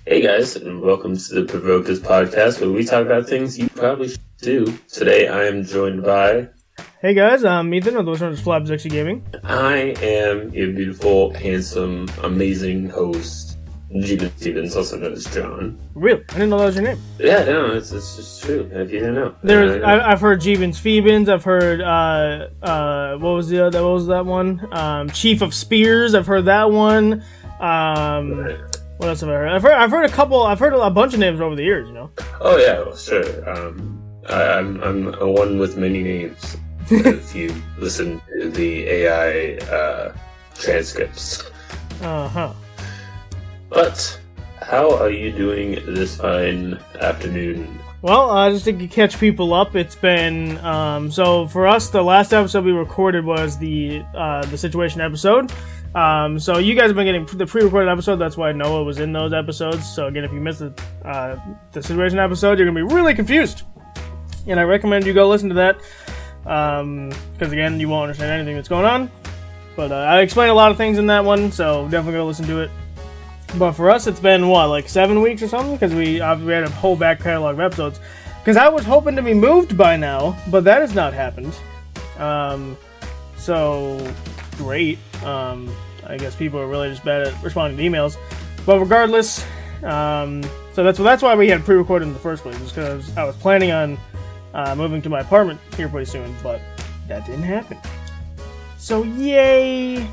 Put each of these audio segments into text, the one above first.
Hey guys, and welcome to the Provokers podcast, where we talk about things you probably should do. Today I am joined by... Hey guys, I'm Ethan, otherwise known as Flabsexy Gaming. I am your beautiful, handsome, amazing host, Jeevan Stevens, also known as John. Really? I didn't know that was your name. Yeah, no, it's just true, if you didn't know. I've heard Jeevan's Phoebans, I've heard, what was that one? Chief of Spears, I've heard that one. Right. What else have I heard? I've heard a bunch of names over the years, you know? Oh yeah, well, sure. I'm a one with many names. If you listen to the AI transcripts. Uh-huh. But how are you doing this fine afternoon? Well, just to catch people up, it's been, so for us, the last episode we recorded was the situation episode. So you guys have been getting the pre-recorded episode, that's why Noah was in those episodes. So again, if you missed the situation episode, you're going to be really confused. And I recommend you go listen to that, because again, you won't understand anything that's going on. But I explained a lot of things in that one, so definitely go listen to it. But for us, it's been, like 7 weeks or something? Because we had a whole back catalog of episodes. Because I was hoping to be moved by now, but that has not happened. So, great. I guess people are really just bad at responding to emails. But regardless, so that's why we had pre-recorded in the first place. Because I was planning on moving to my apartment here pretty soon, but that didn't happen. So, yay!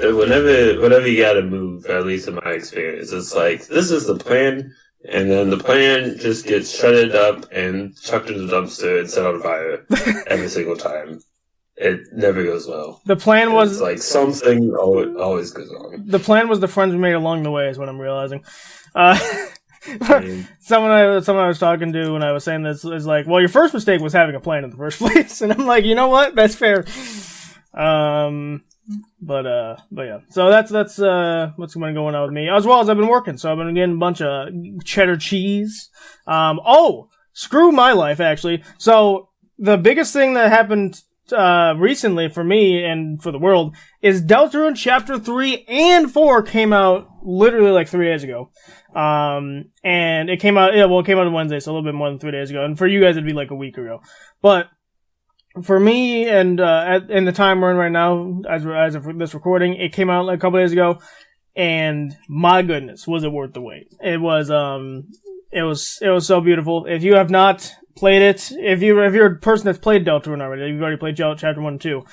Whenever you gotta move, at least in my experience, it's like, this is the plan, and then the plan just gets shredded up and chucked in the dumpster and set on fire every single time. It never goes well. The plan was... It's like something always goes wrong. The plan was the friends we made along the way is what I'm realizing. Someone I was talking to when I was saying this is like, well, your first mistake was having a plan in the first place. And I'm like, you know what? That's fair. But yeah. So that's what's been going on with me. As well as I've been working, so I've been getting a bunch of cheddar cheese. Screw my life, actually. So the biggest thing that happened recently for me and for the world is Deltarune Chapter 3 and 4 came out literally like 3 days ago. And it came out on Wednesday, so a little bit more than 3 days ago. And for you guys, it'd be like a week ago. But for me, and in the time we're in right now, as of this recording, it came out like a couple days ago, and my goodness, was it worth the wait? It was so beautiful. If you have not played it, if you're a person that's played Deltarune already, you've already played Chapter 1 and 2,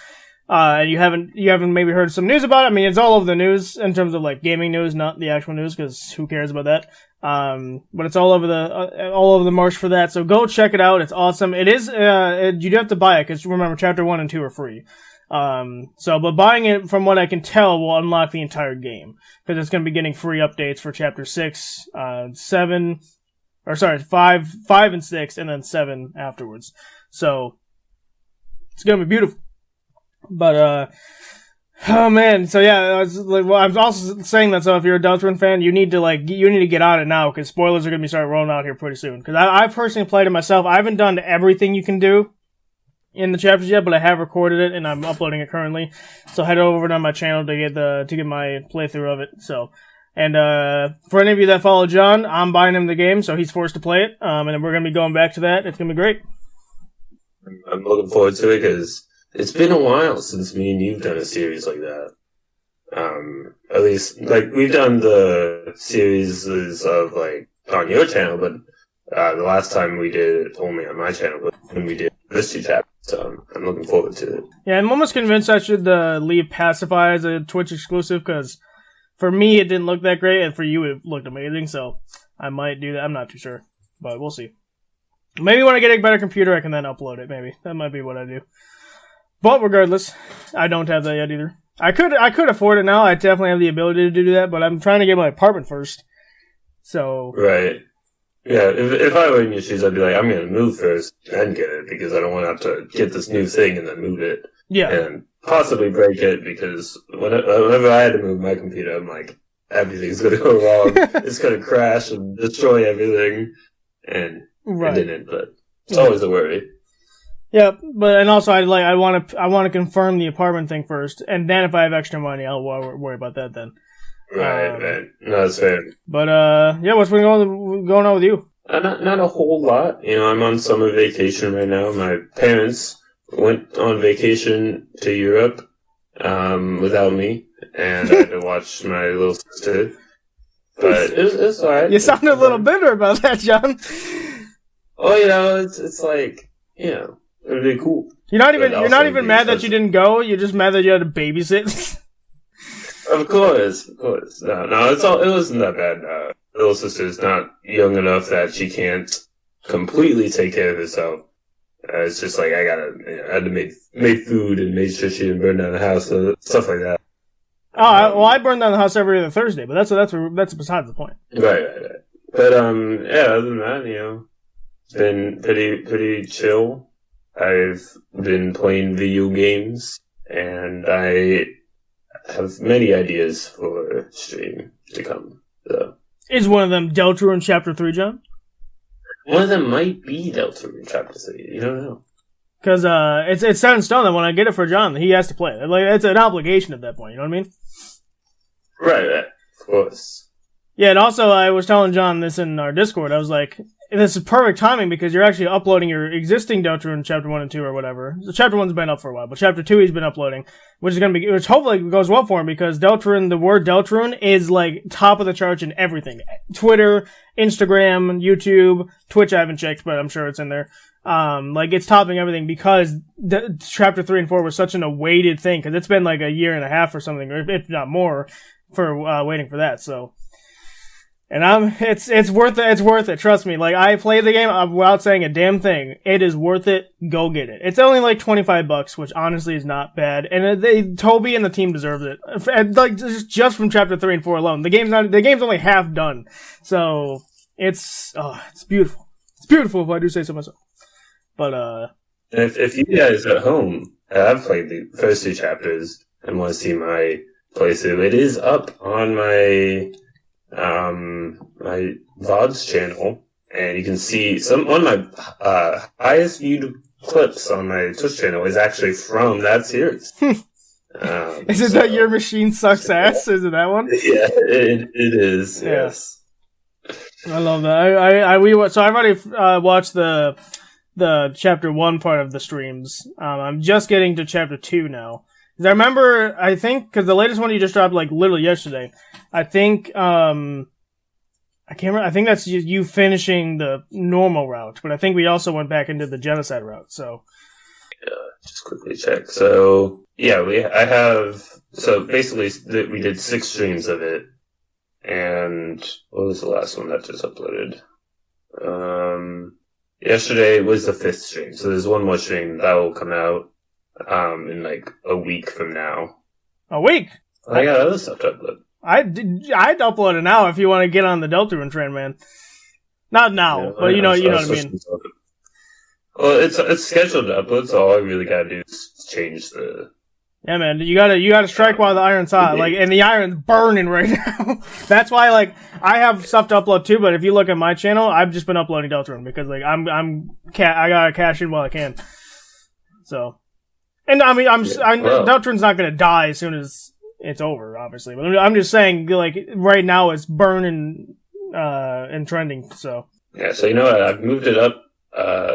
and you haven't maybe heard some news about it. I mean, it's all over the news in terms of like gaming news, not the actual news, because who cares about that? But it's all over the marsh for that. So go check it out. It's awesome. It is. You do have to buy it because remember, Chapter 1 and 2 are free. But buying it, from what I can tell, will unlock the entire game because it's going to be getting free updates for Chapter 6, 7, or sorry, 5 and 6, and then 7 afterwards. So it's going to be beautiful. But oh man, so yeah, I was also saying that. So if you're a Deltarune fan, you need to get on it now because spoilers are going to be starting rolling out here pretty soon. Because I personally played it myself. I haven't done everything you can do in the chapters yet, but I have recorded it and I'm uploading it currently. So head over to my channel to get my playthrough of it. So, and for any of you that follow John, I'm buying him the game, so he's forced to play it. And then we're going to be going back to that. It's going to be great. I'm looking forward to it because it's been a while since me and you've done a series like that. At least, like, we've done the series of, like, on your channel, but the last time we did it only on my channel, but when we did this two chapters, so I'm looking forward to it. Yeah, I'm almost convinced I should leave Pacify as a Twitch exclusive, because for me it didn't look that great, and for you it looked amazing, so I might do that. I'm not too sure, but we'll see. Maybe when I get a better computer, I can then upload it, maybe. That might be what I do. But regardless, I don't have that yet either. I could afford it now. I definitely have the ability to do that, but I'm trying to get my apartment first. So right, yeah. If I were in your shoes, I'd be like, I'm gonna move first and get it because I don't want to have to get this new thing and then move it. Yeah, and possibly break it because whenever I had to move my computer, I'm like, everything's gonna go wrong. It's gonna crash and destroy everything, and it didn't. But it's always a worry. Yeah, and also I want to confirm the apartment thing first, and then if I have extra money, I'll worry about that then. Right. No, that's fair. But yeah, what's been going on with you? Not a whole lot. I'm on summer vacation right now. My parents went on vacation to Europe without me, and I had to watch my little sister. But it's alright. You sound a little bitter about that, John. Oh, it's like, it'd be cool. You're not even mad that you didn't go. You're just mad that you had to babysit. Of course. No, it wasn't that bad. Little sister's not young enough that she can't completely take care of herself. It's just like I had to make food and make sure she didn't burn down the house, stuff like that. I burn down the house every other Thursday, but that's besides the point. Right. But other than that, it's been pretty chill. I've been playing video games, and I have many ideas for stream to come. So. Is one of them Deltarune Chapter 3, John? One of them might be Deltarune Chapter 3. You don't know. Because it's set in stone that when I get it for John, he has to play it. Like, it's an obligation at that point, you know what I mean? Right, of course. Yeah, and also I was telling John this in our Discord. I was like, this is perfect timing because you're actually uploading your existing Deltarune Chapter 1 and 2 or whatever. So Chapter 1's been up for a while, but Chapter 2 he's been uploading, which hopefully goes well for him because Deltarune, the word Deltarune is like top of the charts in everything. Twitter, Instagram, YouTube, Twitch I haven't checked, but I'm sure it's in there. It's topping everything because Chapter 3 and 4 was such an awaited thing because it's been like a year and a half or something, or if not more, for waiting for that, so... And it's worth it. It's worth it. Trust me. Like, I played the game without saying a damn thing. It is worth it. Go get it. It's only like $25, which honestly is not bad. And Toby and the team deserves it. And like, just from chapter 3 and 4 alone. The game's only half done. So, it's beautiful. It's beautiful if I do say so myself. But, if you guys at home have played the first 2 chapters and want to see my playthrough, it is up on my VODs channel, and you can see some on my highest viewed clips on my Twitch channel is actually from that series. Is it that your machine sucks ass? Is it that one? Yeah, it is. Yeah. Yes, I love that. So I've already watched the chapter 1 part of the streams. I'm just getting to chapter 2 now. Because I remember, I think, because the latest one you just dropped, like, literally yesterday, I think, I can't remember, I think that's you finishing the normal route, but I think we also went back into the genocide route, so. Yeah, just quickly check. So, yeah, so basically, we did 6 streams of it, and what was the last one that just uploaded? Yesterday was the 5th stream, so there's one more stream that will come out. In like a week from now. A week? I got other stuff to upload. I'd upload it now if you want to get on the Deltarune train, man. Not now, but you know what I mean. Well, it's scheduled to upload, so all I really gotta do is change the. Yeah, man, you gotta strike while the iron's hot, like, and the iron's burning right now. That's why, like, I have stuff to upload too. But if you look at my channel, I've just been uploading Deltarune because, like, I gotta cash in while I can. So. And I mean, Deltarune's not going to die as soon as it's over, obviously. But I'm just saying, like, right now it's burning and trending. So yeah, so you know what? I've moved it up,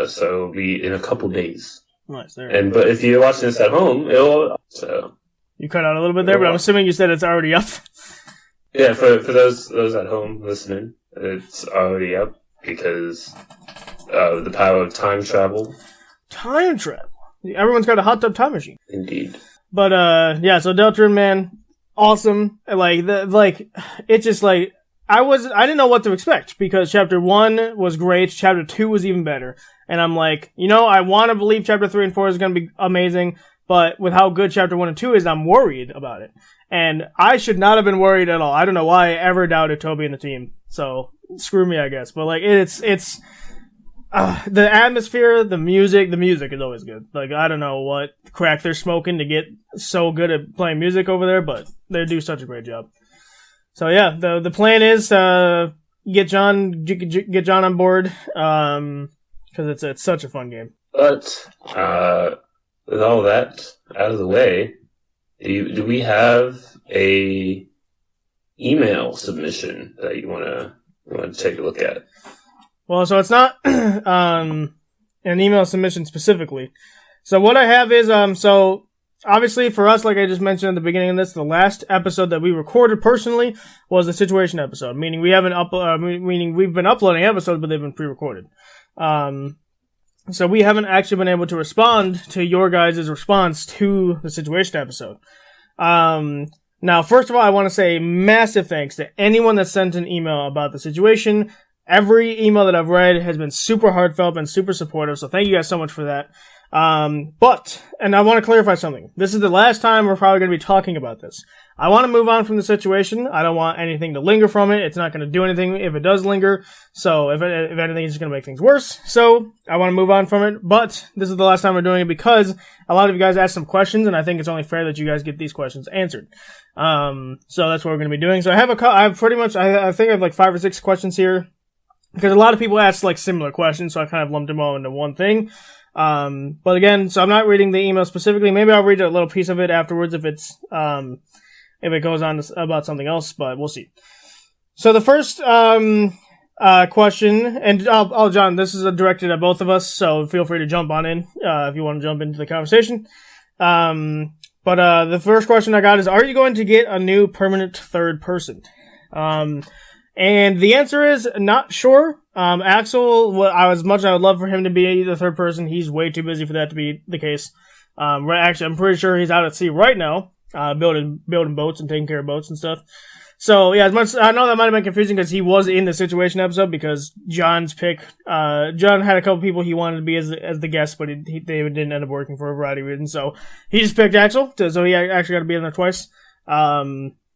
so it'll be in a couple days. Nice. There. But if you're watching this at home, it'll so you cut out a little bit there, but I'm assuming you said it's already up. Yeah, for those at home listening, it's already up because of the power of time travel. Time travel. Everyone's got a hot tub time machine. Indeed. But yeah, so Deltarune, man, awesome. It's just like I didn't know what to expect because chapter 1 was great, chapter 2 was even better. And I'm like, I want to believe chapter 3 and 4 is going to be amazing, but with how good chapter 1 and 2 is, I'm worried about it. And I should not have been worried at all. I don't know why I ever doubted Toby and the team. So screw me, I guess. But like it's the atmosphere, the music is always good. Like, I don't know what crack they're smoking to get so good at playing music over there, but they do such a great job. So yeah, the plan is get John on board, because it's such a fun game. But with all that out of the way, do we have a email submission that you want to take a look at? Well, so it's not an email submission specifically. So what I have is so obviously for us, like I just mentioned at the beginning of this, the last episode that we recorded personally was the situation episode, meaning we've been uploading episodes, but they've been pre-recorded. So we haven't actually been able to respond to your guys' response to the situation episode. Now, first of all, I want to say massive thanks to anyone that sent an email about the situation. Every email that I've read has been super heartfelt and super supportive, so thank you guys so much for that. And I want to clarify something. This is the last time we're probably going to be talking about this. I want to move on from the situation. I don't want anything to linger from it. It's not going to do anything if it does linger. So if anything, it's just going to make things worse. So I want to move on from it. But this is the last time we're doing it because a lot of you guys asked some questions, and I think it's only fair that you guys get these questions answered. So that's what we're going to be doing. So I think I have like 5 or 6 questions here because a lot of people ask like similar questions. So I kind of lumped them all into one thing. But again, so I'm not reading the email specifically. Maybe I'll read a little piece of it afterwards if it goes on about something else, but we'll see. So the first, question, and John, this is directed at both of us, so feel free to jump on in, if you want to jump into the conversation. But the first question I got is, are you going to get a new permanent third person? And the answer is not sure. Axel, as much as I would love for him to be the third person, he's way too busy for that to be the case. Actually, I'm pretty sure he's out at sea right now, building boats and taking care of boats and stuff. So yeah, as much I know that might have been confusing because he was in the situation episode because John's pick. John had a couple people he wanted to be as the guest, but they didn't end up working for a variety of reasons. So he just picked Axel, so he actually got to be in there twice.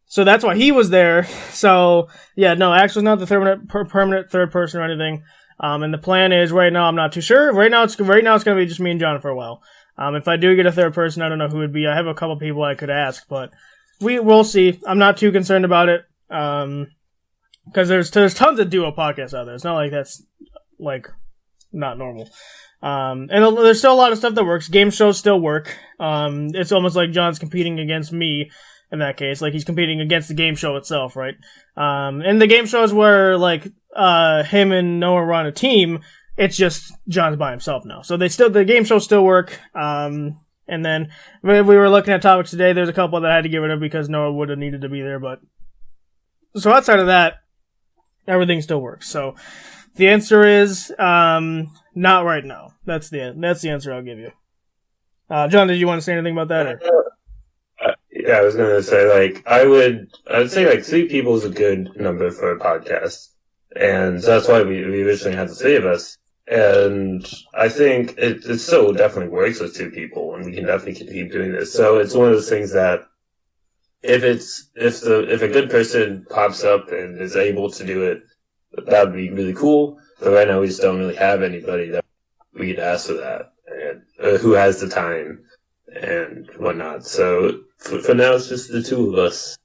So that's why he was there. So yeah, no, Axel's not the permanent third person or anything. And the plan is right now, I'm not too sure. Right now it's going to be just me and John for a while. If I do get a third person, I don't know who it would be. I have a couple people I could ask, but we'll see. I'm not too concerned about it. Cause there's tons of duo podcasts out there. It's not like that's like not normal. And there's still a lot of stuff that works. Game shows still work. It's almost like John's competing against me in that case. Like he's competing against the game show itself, right? And the game shows where like, him and Noah were on a team, it's just John's by himself now. So the game shows still work. And then we were looking at topics today. There's a couple that I had to get rid of because Noah would have needed to be there. But so outside of that, everything still works. So the answer is not right now. That's the answer I'll give you. John, did you want to say anything about that? Or? Yeah, I was gonna say like I'd say like 3 people is a good number for a podcast, and so that's why we originally had the 3 of us. And I think it still definitely works with 2 people, and we can definitely keep doing this. So it's one of those things that if a good person pops up and is able to do it, that would be really cool. But right now we just don't really have anybody that we could ask for that, and who has the time and whatnot. So for now, it's just the 2 of us.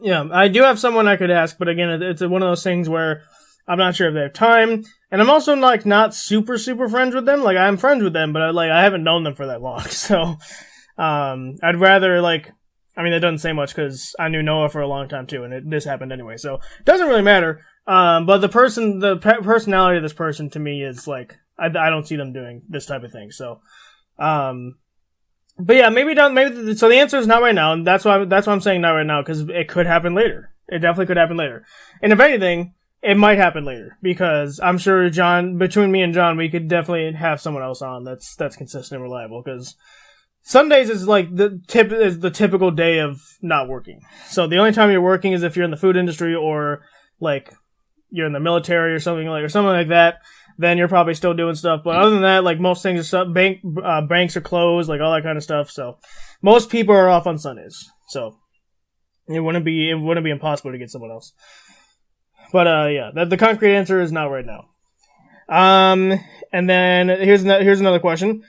Yeah, I do have someone I could ask, but again, it's one of those things where I'm not sure if they have time, and I'm also like not super friends with them. Like I'm friends with them, but I haven't known them for that long. So, I'd rather like, I mean, that doesn't say much because I knew Noah for a long time too, and this happened anyway. So it doesn't really matter. But the personality of this person to me is like, I don't see them doing this type of thing. So, but yeah, so the answer is not right now, and that's why I'm saying not right now, because it could happen later. It definitely could happen later. And if anything, it might happen later, because I'm sure between me and John, we could definitely have someone else on that's consistent and reliable, because Sundays is like the typical day of not working. So the only time you're working is if you're in the food industry or like you're in the military or something like that. Then you're probably still doing stuff. But other than that, like most things are stuff, banks are closed, like all that kind of stuff. So most people are off on Sundays. So it wouldn't be impossible to get someone else. But yeah, the concrete answer is not right now. And then here's another question.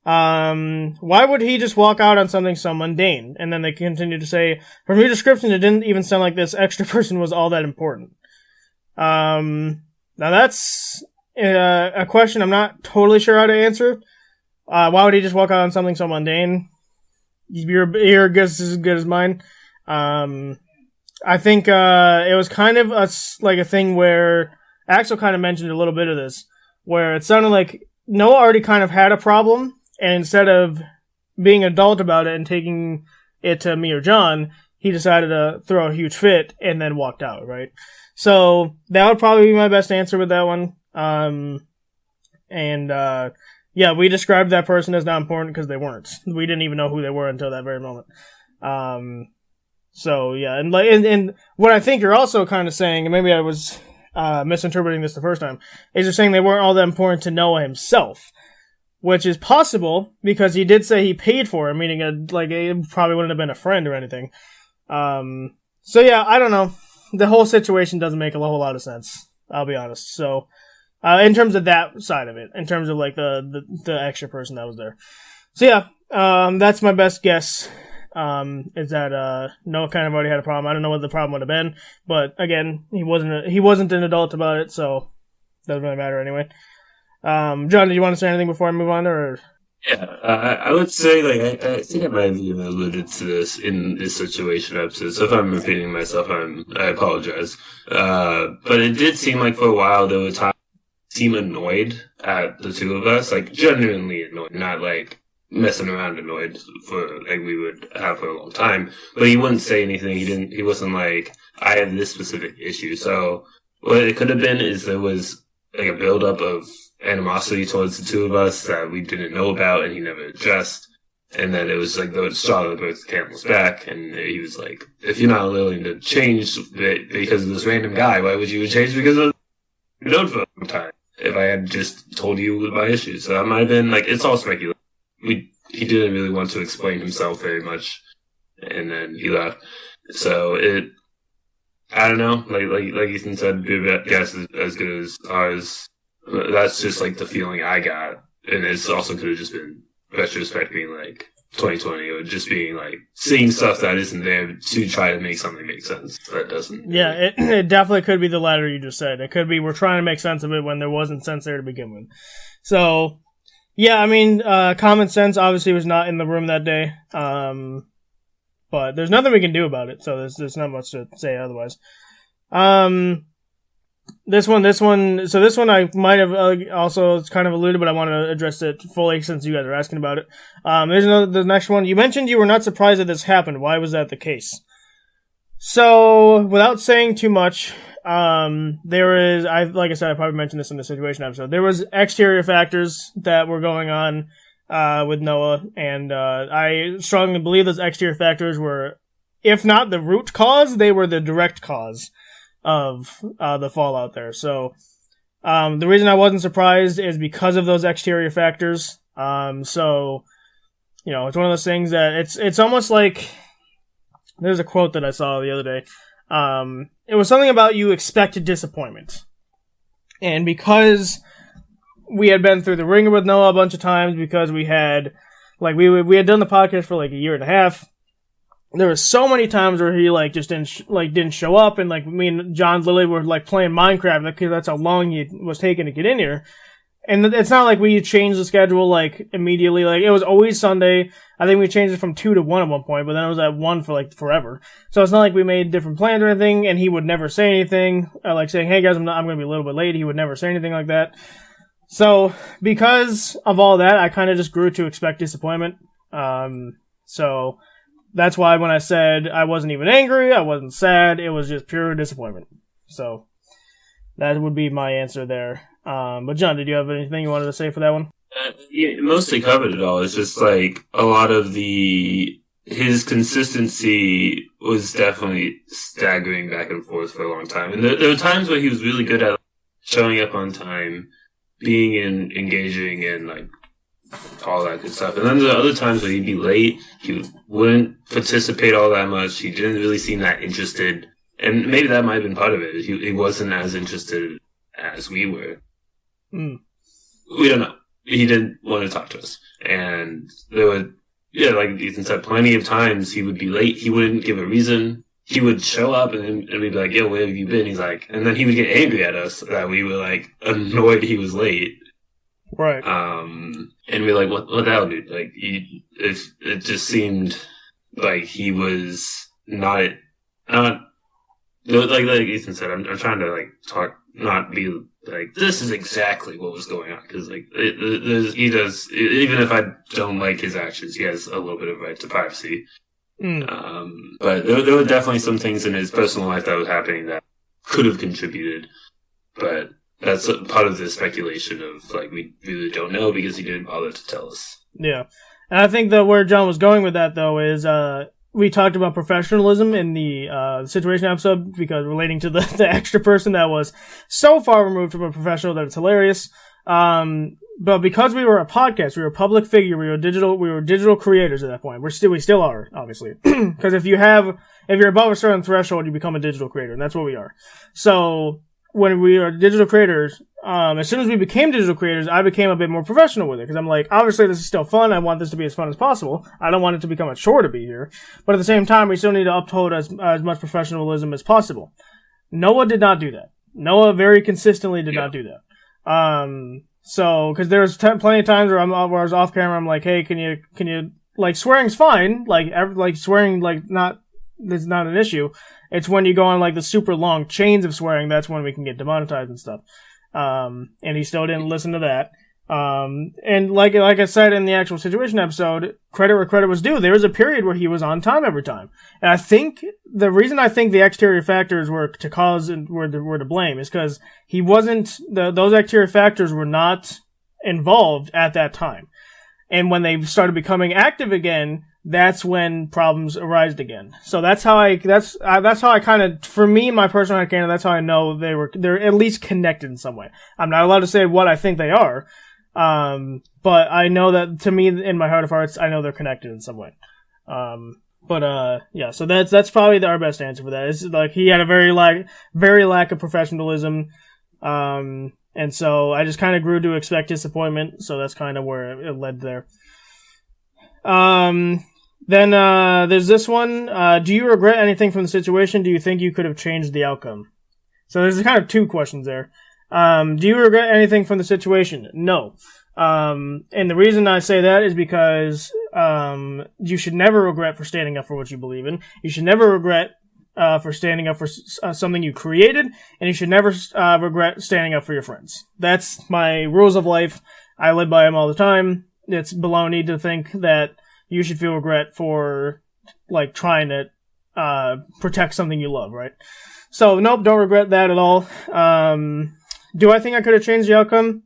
Why would he just walk out on something so mundane? And then they continue to say, from your description, it didn't even sound like this extra person was all that important. Now that's a question I'm not totally sure how to answer. Why would he just walk out on something so mundane? Your guess is as good as mine. I think it was kind of like a thing where Axel kind of mentioned a little bit of this, where it sounded like Noah already kind of had a problem, and instead of being adult about it and taking it to me or John, he decided to throw a huge fit and then walked out, right? So that would probably be my best answer with that one. Yeah, we described that person as not important because they weren't. We didn't even know who they were until that very moment. So yeah, and what I think you're also kind of saying, and maybe I was misinterpreting this the first time, is you're saying they weren't all that important to Noah himself, which is possible because he did say he paid for it, meaning it probably wouldn't have been a friend or anything. So yeah, I don't know. The whole situation doesn't make a whole lot of sense. I'll be honest. So, in terms of that side of it, in terms of like the extra person that was there. So yeah, that's my best guess. Is that Noah kind of already had a problem. I don't know what the problem would have been, but again, he wasn't an adult about it, so doesn't really matter anyway. John, do you want to say anything before I move on, or? Yeah, I would say, like, I think I might have even alluded to this in this situation episode, so if I'm repeating myself, I apologize. But it did seem like for a while there was time seem annoyed at the two of us, like, genuinely annoyed, not like messing around annoyed for, like, we would have for a long time, but he wouldn't say anything, he wasn't like, I have this specific issue, so what it could have been is there was, like, a buildup of animosity towards the two of us that we didn't know about and he never addressed. And then it was like the straw that broke the camel's back, and he was like, if you're not willing to change because of this random guy, why would you change because of known for a long time? If I had just told you my issues. So that might have been like, it's all speculation. He didn't really want to explain himself very much, and then he left. So I don't know, like Ethan said, your guess is as good as ours. That's just like the feeling I got, and it's also could have just been retrospect being like 2020, or just being like seeing stuff that isn't there to try to make something make sense that doesn't. Yeah, it definitely could be the latter you just said. It could be we're trying to make sense of it when there wasn't sense there to begin with. So yeah, I mean, common sense obviously was not in the room that day, but there's nothing we can do about it. So there's not much to say otherwise. This one I might have also kind of alluded, but I want to address it fully since you guys are asking about it. The next one. You mentioned you were not surprised that this happened. Why was that the case? So, without saying too much, like I said, I probably mentioned this in the situation episode. There was exterior factors that were going on, with Noah, and, I strongly believe those exterior factors were, if not the root cause, they were the direct cause of the fallout there. So the reason I wasn't surprised is because of those exterior factors. So it's one of those things that it's almost like there's a quote that I saw the other day. It was something about you expected disappointment, and because we had been through the ringer with Noah a bunch of times, because we had we had done the podcast for like a year and a half. There were so many times where he just didn't show up, and me and John literally were playing Minecraft because that's how long he was taking to get in here. And it's not like we changed the schedule immediately. It was always Sunday. I think we changed it from 2 to 1 at one point, but then it was at 1 for forever. So it's not like we made different plans or anything. And he would never say anything saying, "Hey guys, I'm going to be a little bit late." He would never say anything like that. So because of all that, I kind of just grew to expect disappointment. So that's why when I said I wasn't even angry, I wasn't sad, it was just pure disappointment. So that would be my answer there. But John, did you have anything you wanted to say for that one? You mostly covered it all. It's just a lot of his consistency was definitely staggering back and forth for a long time. And there were times where he was really good at showing up on time, being engaging, and all that good stuff. And then there are other times where he'd be late, he wouldn't participate all that much, he didn't really seem that interested, and maybe that might have been part of it. He wasn't as interested as we were. We don't know. He didn't want to talk to us. And there were, like Ethan said, plenty of times he would be late, he wouldn't give a reason, he would show up and we'd be like, "Yo, where have you been?" He's like, and then he would get angry at us that we were annoyed he was late. Right. And we're like, what the hell, dude? It just seemed like he was not like Ethan said, I'm trying to like talk, not be like this is exactly what was going on, because like he does, even if I don't like his actions, he has a little bit of right to privacy. But there were definitely some things in his personal life that was happening that could have contributed, but that's part of the speculation of like we really don't know because he didn't bother to tell us. Yeah, and I think that where John was going with that though is we talked about professionalism in the situation episode, because relating to the extra person that was so far removed from a professional that it's hilarious. But because we were a podcast, we were a public figure, we were digital creators at that point. We still are, obviously. Because if you're above a certain threshold, you become a digital creator, and that's what we are. So when we are digital creators, as soon as we became digital creators, I became a bit more professional with it, because I'm like, obviously this is still fun. I want this to be as fun as possible. I don't want it to become a chore to be here. But at the same time, we still need to uphold as much professionalism as possible. Noah did not do that. Noah very consistently did not do that. So, because there's plenty of times where I was off camera, I'm like, hey, can you, like, swearing's fine, like swearing, like, it's not an issue. It's when you go on, like, the super long chains of swearing, that's when we can get demonetized and stuff. And he still didn't listen to that. And like I said in the actual situation episode, credit where credit was due. There was a period where he was on time every time. And I think the reason I think the exterior factors were to cause and were to blame is because he wasn't, those exterior factors were not involved at that time. And when they started becoming active again, that's when problems arised again. So that's how I kind of, for me, my personal headcanon, that's how I know they're at least connected in some way. I'm not allowed to say what I think they are. But I know that, to me, in my heart of hearts, I know they're connected in some way. Yeah, so that's probably our best answer for that. It's like, he had a very lack of professionalism. And so I just kind of grew to expect disappointment. So that's kind of where it led there. Then there's this one. Do you regret anything from the situation? Do you think you could have changed the outcome? So there's kind of two questions there. Do you regret anything from the situation? No. And the reason I say that is because you should never regret for standing up for what you believe in. You should never regret for standing up for something you created, and you should never regret standing up for your friends. That's my rules of life. I live by them all the time. It's baloney to think that you should feel regret for, like, trying to protect something you love, right? So, nope, don't regret that at all. Do I think I could have changed the outcome?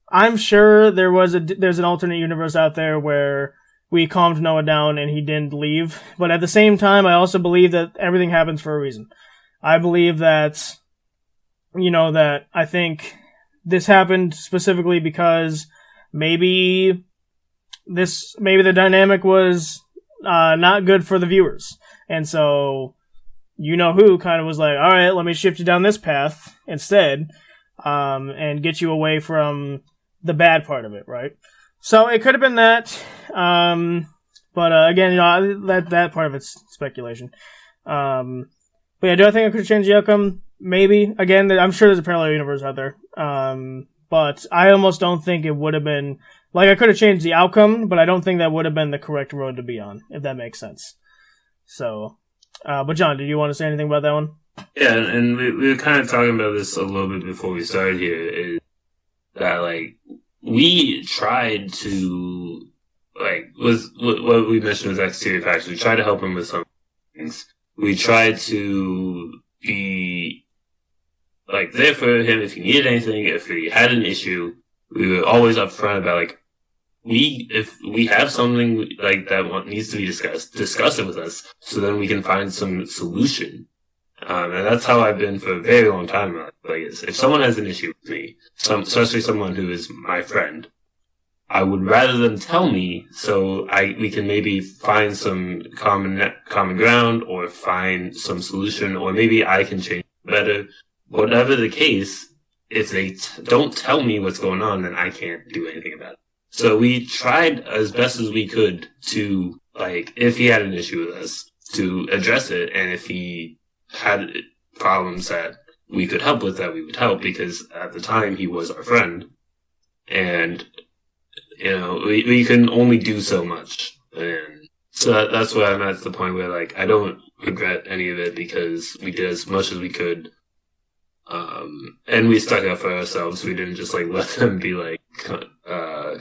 I'm sure there's an alternate universe out there where we calmed Noah down and he didn't leave. But at the same time, I also believe that everything happens for a reason. I believe that, that I think this happened specifically because maybe the dynamic was not good for the viewers. And so, who kind of was like, all right, let me shift you down this path instead, and get you away from the bad part of it, right? So it could have been that, but again, that part of it's speculation. But yeah, do I think I could have changed the outcome? Maybe. Again, I'm sure there's a parallel universe out there, but I almost don't think it would have been, like, I could have changed the outcome, but I don't think that would have been the correct road to be on, if that makes sense. So, but John, did you want to say anything about that one? Yeah, and we were kind of talking about this a little bit before we started here, is that, like, we tried to, like, with what we mentioned with exterior factors, we tried to help him with some things. We tried to be, like, there for him if he needed anything, if he had an issue. We were always upfront about, like, if we have something like that needs to be discuss it with us, so then we can find some solution. And that's how I've been for a very long time. Like, if someone has an issue with me, especially someone who is my friend, I would rather them tell me so we can maybe find some common ground, or find some solution, or maybe I can change better. Whatever the case, if they don't tell me what's going on, then I can't do anything about it. So we tried as best as we could to, like, if he had an issue with us, to address it, and if he had problems that we could help with, that we would help, because at the time he was our friend. And, we can only do so much. And so that's where I'm at the point where, like, I don't regret any of it because we did as much as we could. And we stuck up for ourselves. We didn't just let them be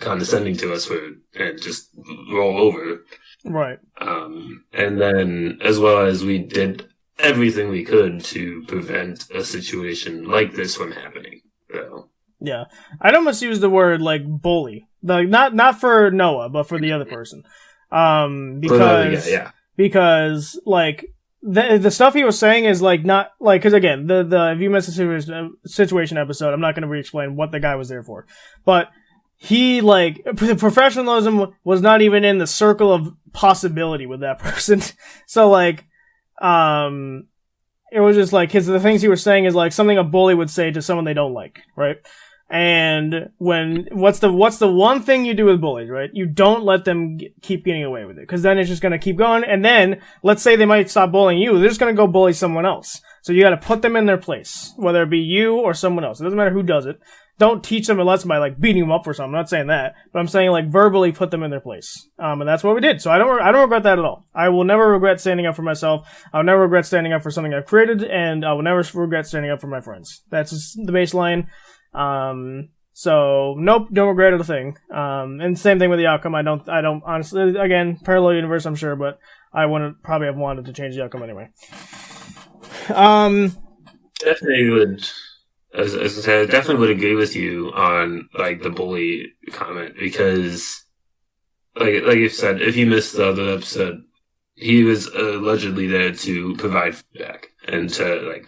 condescending to us and just roll over. Right. And then as well as we did everything we could to prevent a situation like this from happening. So. Yeah. I'd almost use the word bully. Not for Noah, but for the other person. Because the stuff he was saying is not because again the if you missed the situation episode, I'm not going to re-explain what the guy was there for, but he professionalism was not even in the circle of possibility with that person. So it was just the things he was saying is something a bully would say to someone they don't like, right? And what's the one thing you do with bullies, right? You don't let them keep getting away with it, because then it's just going to keep going. And then let's say they might stop bullying you, they're just going to go bully someone else. So you got to put them in their place, whether it be you or someone else. It doesn't matter who does it. Don't teach them a lesson by beating them up or something. I'm not saying that, but I'm saying verbally put them in their place. And that's what we did. So I don't regret that at all. I will never regret standing up for myself. I'll never regret standing up for something I've created, and I will never regret standing up for my friends. That's just the baseline. So nope, don't regret a thing. And same thing with the outcome. I don't honestly, again, parallel universe, I'm sure, but I wouldn't probably have wanted to change the outcome anyway. Definitely would, as I said, I definitely would agree with you on the bully comment, because like you said, if you missed the other episode, he was allegedly there to provide feedback and to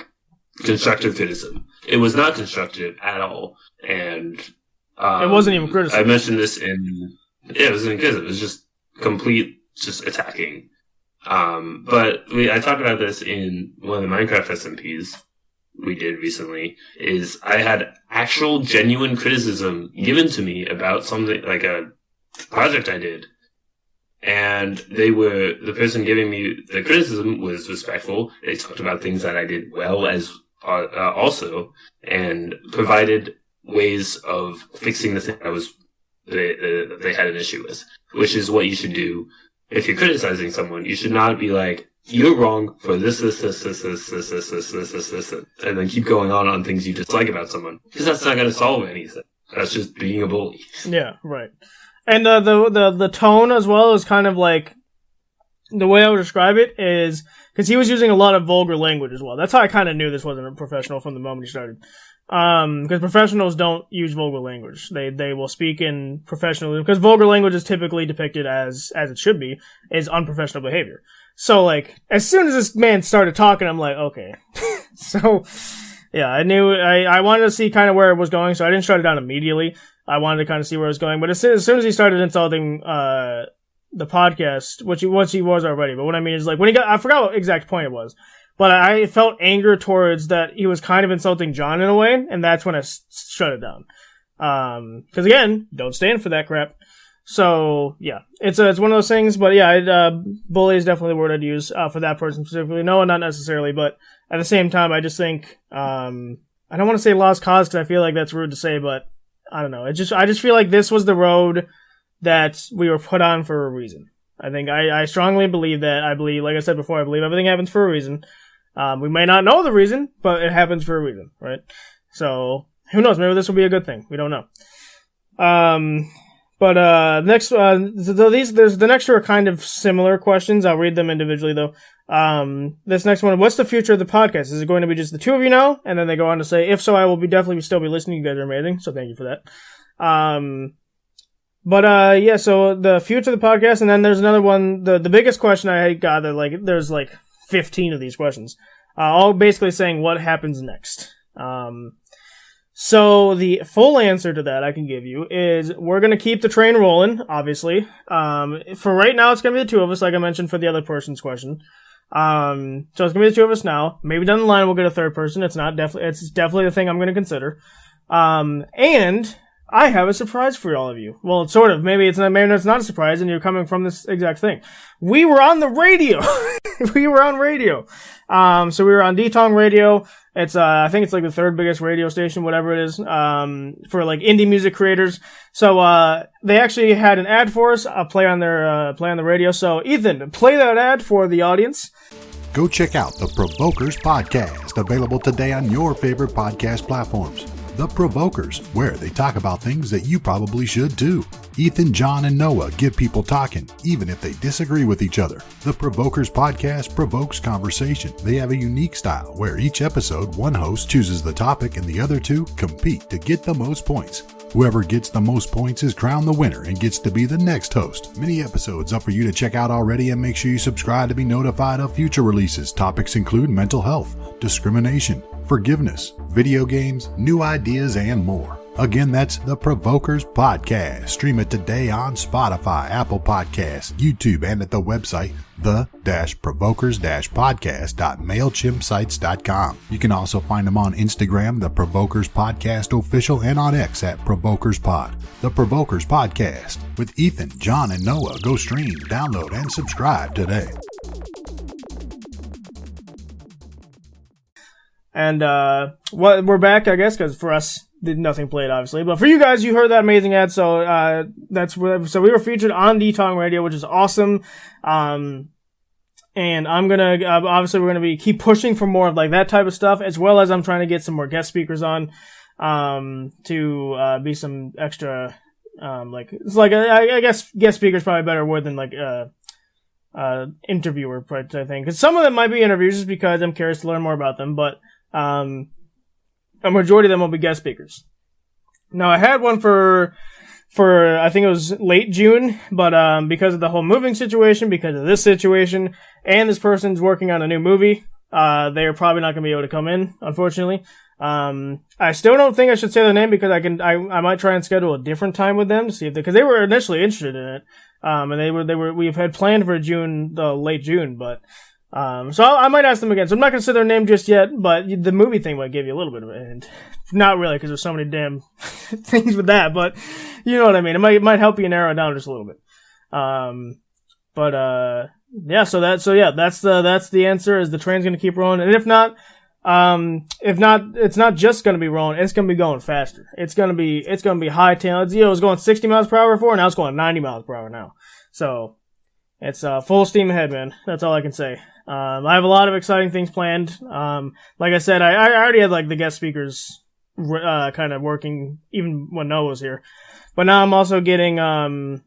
constructive criticism. It was not constructive at all, and it wasn't even criticism. I mentioned this it wasn't criticism. It was just complete, attacking. But I talked about this in one of the Minecraft SMPs we did recently. Is I had actual genuine criticism given to me about something a project I did. And the person giving me the criticism was respectful. They talked about things that I did well as also, and provided ways of fixing the thing they had an issue with, which is what you should do if you're criticizing someone. You should not be you're wrong for this, and then keep going on things you dislike about someone, because that's not going to solve anything. That's just being a bully. Yeah, right. And the tone as well is kind of the way I would describe it is, because he was using a lot of vulgar language as well. That's how I kind of knew this wasn't a professional from the moment he started. Because professionals don't use vulgar language. They will speak in professional, because vulgar language is typically depicted as it should be, is unprofessional behavior. So as soon as this man started talking, I'm okay. So yeah, I knew I wanted to see kind of where it was going, so I didn't shut it down immediately. I wanted to kind of see where it was going, but as soon as he started insulting the podcast, which he was already, but what I mean is when I forgot what exact point it was, but I felt anger towards that he was kind of insulting John in a way, and that's when I shut it down. Because again, don't stand for that crap. So yeah, it's one of those things. But yeah, bully is definitely the word I'd use for that person specifically. No, not necessarily, but at the same time, I just think I don't want to say lost cause, because I feel like that's rude to say, but I don't know. I just feel like this was the road that we were put on for a reason. I think I strongly believe that. I believe, like I said before, I believe everything happens for a reason. We may not know the reason, but it happens for a reason, right? So who knows? Maybe this will be a good thing. We don't know. But next, the next two are kind of similar questions. I'll read them individually though. This next one: what's the future of the podcast? Is it going to be just the two of you now? And then they go on to say, if so, I will definitely still be listening. You guys are amazing, so thank you for that. Yeah, so the future of the podcast, and then there's another one. The biggest question I gathered, there's 15 of these questions, all basically saying what happens next. So the full answer to that I can give you is we're going to keep the train rolling, obviously. For right now, it's going to be the two of us, like I mentioned for the other person's question. So it's going to be the two of us now. Maybe down the line we'll get a third person. It's definitely the thing I'm going to consider. And I have a surprise for all of you. Well, it's sort of. Maybe it's not a surprise, and you're coming from this exact thing. We were on the radio. We were on radio. So we were on D-Tong Radio. It's I think it's the third biggest radio station, whatever it is, for indie music creators. So they actually had an ad for us, play on the radio. So Ethan, play that ad for the audience. go check out the Provokers Podcast, available today on your favorite podcast platforms. The Provokers, where they talk about things that you probably should too. Ethan, John, and Noah get people talking, even if they disagree with each other. The Provokers Podcast provokes conversation. They have a unique style where each episode, one host chooses the topic and the other two compete to get the most points. Whoever gets the most points is crowned the winner and gets to be the next host. Many episodes up for you to check out already, and make sure you subscribe to be notified of future releases. Topics include mental health, discrimination, forgiveness, video games, new ideas, and more. Again, that's the Provokers Podcast. Stream it today on Spotify, Apple Podcasts, YouTube, and at the website the-provokers-podcast.mailchimpsites.com. You can also find them on Instagram, the Provokers Podcast Official, and on X at ProvokersPod. The Provokers Podcast with Ethan, John, and Noah. Go stream, download, and subscribe today. And we're back, I guess, because for us, nothing played, obviously. But for you guys, you heard that amazing ad, so so we were featured on D-Tong Radio, which is awesome. And I'm gonna obviously we're gonna keep pushing for more of like that type of stuff, as well as I'm trying to get some more guest speakers on to be some extra I guess guest speakers probably a better word than like interviewer, I think, because some of them might be interviews just because I'm curious to learn more about them, but a majority of them will be guest speakers. Now, I had one for I think it was late June, but because of the whole moving situation, because of this situation, and this person's working on a new movie, they are probably not going to be able to come in, unfortunately. I still don't think I should say their name because I might try and schedule a different time with them to see if because they were initially interested in it, and we've had planned for late June, but. So I might ask them again. So I'm not going to say their name just yet, but the movie thing might give you a little bit of a hint. Not really, because there's so many damn things with that, but you know what I mean. It might help you narrow it down just a little bit. Yeah, that's the answer, is the train's going to keep rolling. And if not, it's not just going to be rolling, it's going to be going faster. It's going to be high tail. It was going 60 miles per hour before, now it's going 90 miles per hour now. So, it's full steam ahead, man. That's all I can say. I have a lot of exciting things planned. Like I said, I already had like the guest speakers kind of working even when Noah was here, but now I'm also getting some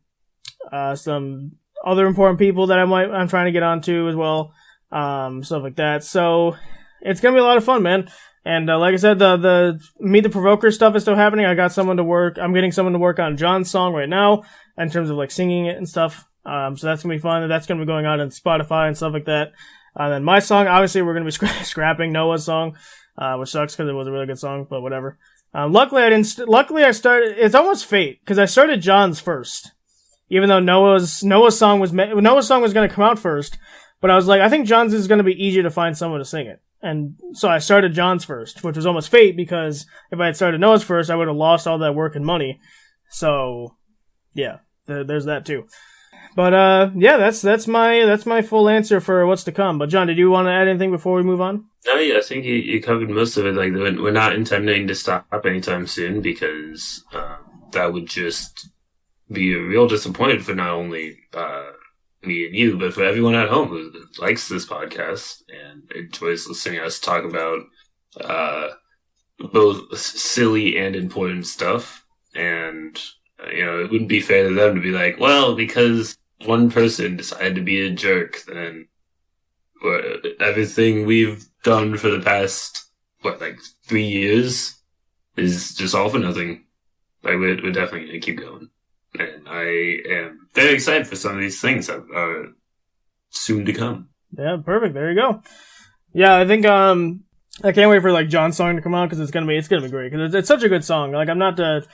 other important people that I'm trying to get onto as well, stuff like that. So it's gonna be a lot of fun, man. And like I said, the Meet the Provoker stuff is still happening. I'm getting someone to work on John's song right now in terms of like singing it and stuff. So that's going to be fun. That's going to be going on Spotify and stuff like that. And then my song, obviously, we're going to be scrapping Noah's song, which sucks because it was a really good song, but whatever. Luckily, I started, it's almost fate, because I started John's first. Even though Noah's song was going to come out first, but I was like, I think John's is going to be easier to find someone to sing it. And so I started John's first, which was almost fate, because if I had started Noah's first, I would have lost all that work and money. So, yeah, there's that too. But yeah, that's my full answer for what's to come. But John, did you want to add anything before we move on? No, yeah, I think you covered most of it. Like, we're not intending to stop anytime soon, because that would just be a real disappointment for not only me and you, but for everyone at home who likes this podcast and enjoys listening to us talk about both silly and important stuff. And it wouldn't be fair to them to be like, well, because one person decided to be a jerk, then everything we've done for the past 3 years is just all for nothing. Like, we're definitely gonna keep going, and I am very excited for some of these things that are soon to come. Yeah, perfect. There you go. Yeah, I think I can't wait for like John's song to come out, because it's gonna be great, because it's such a good song. Like, I'm not the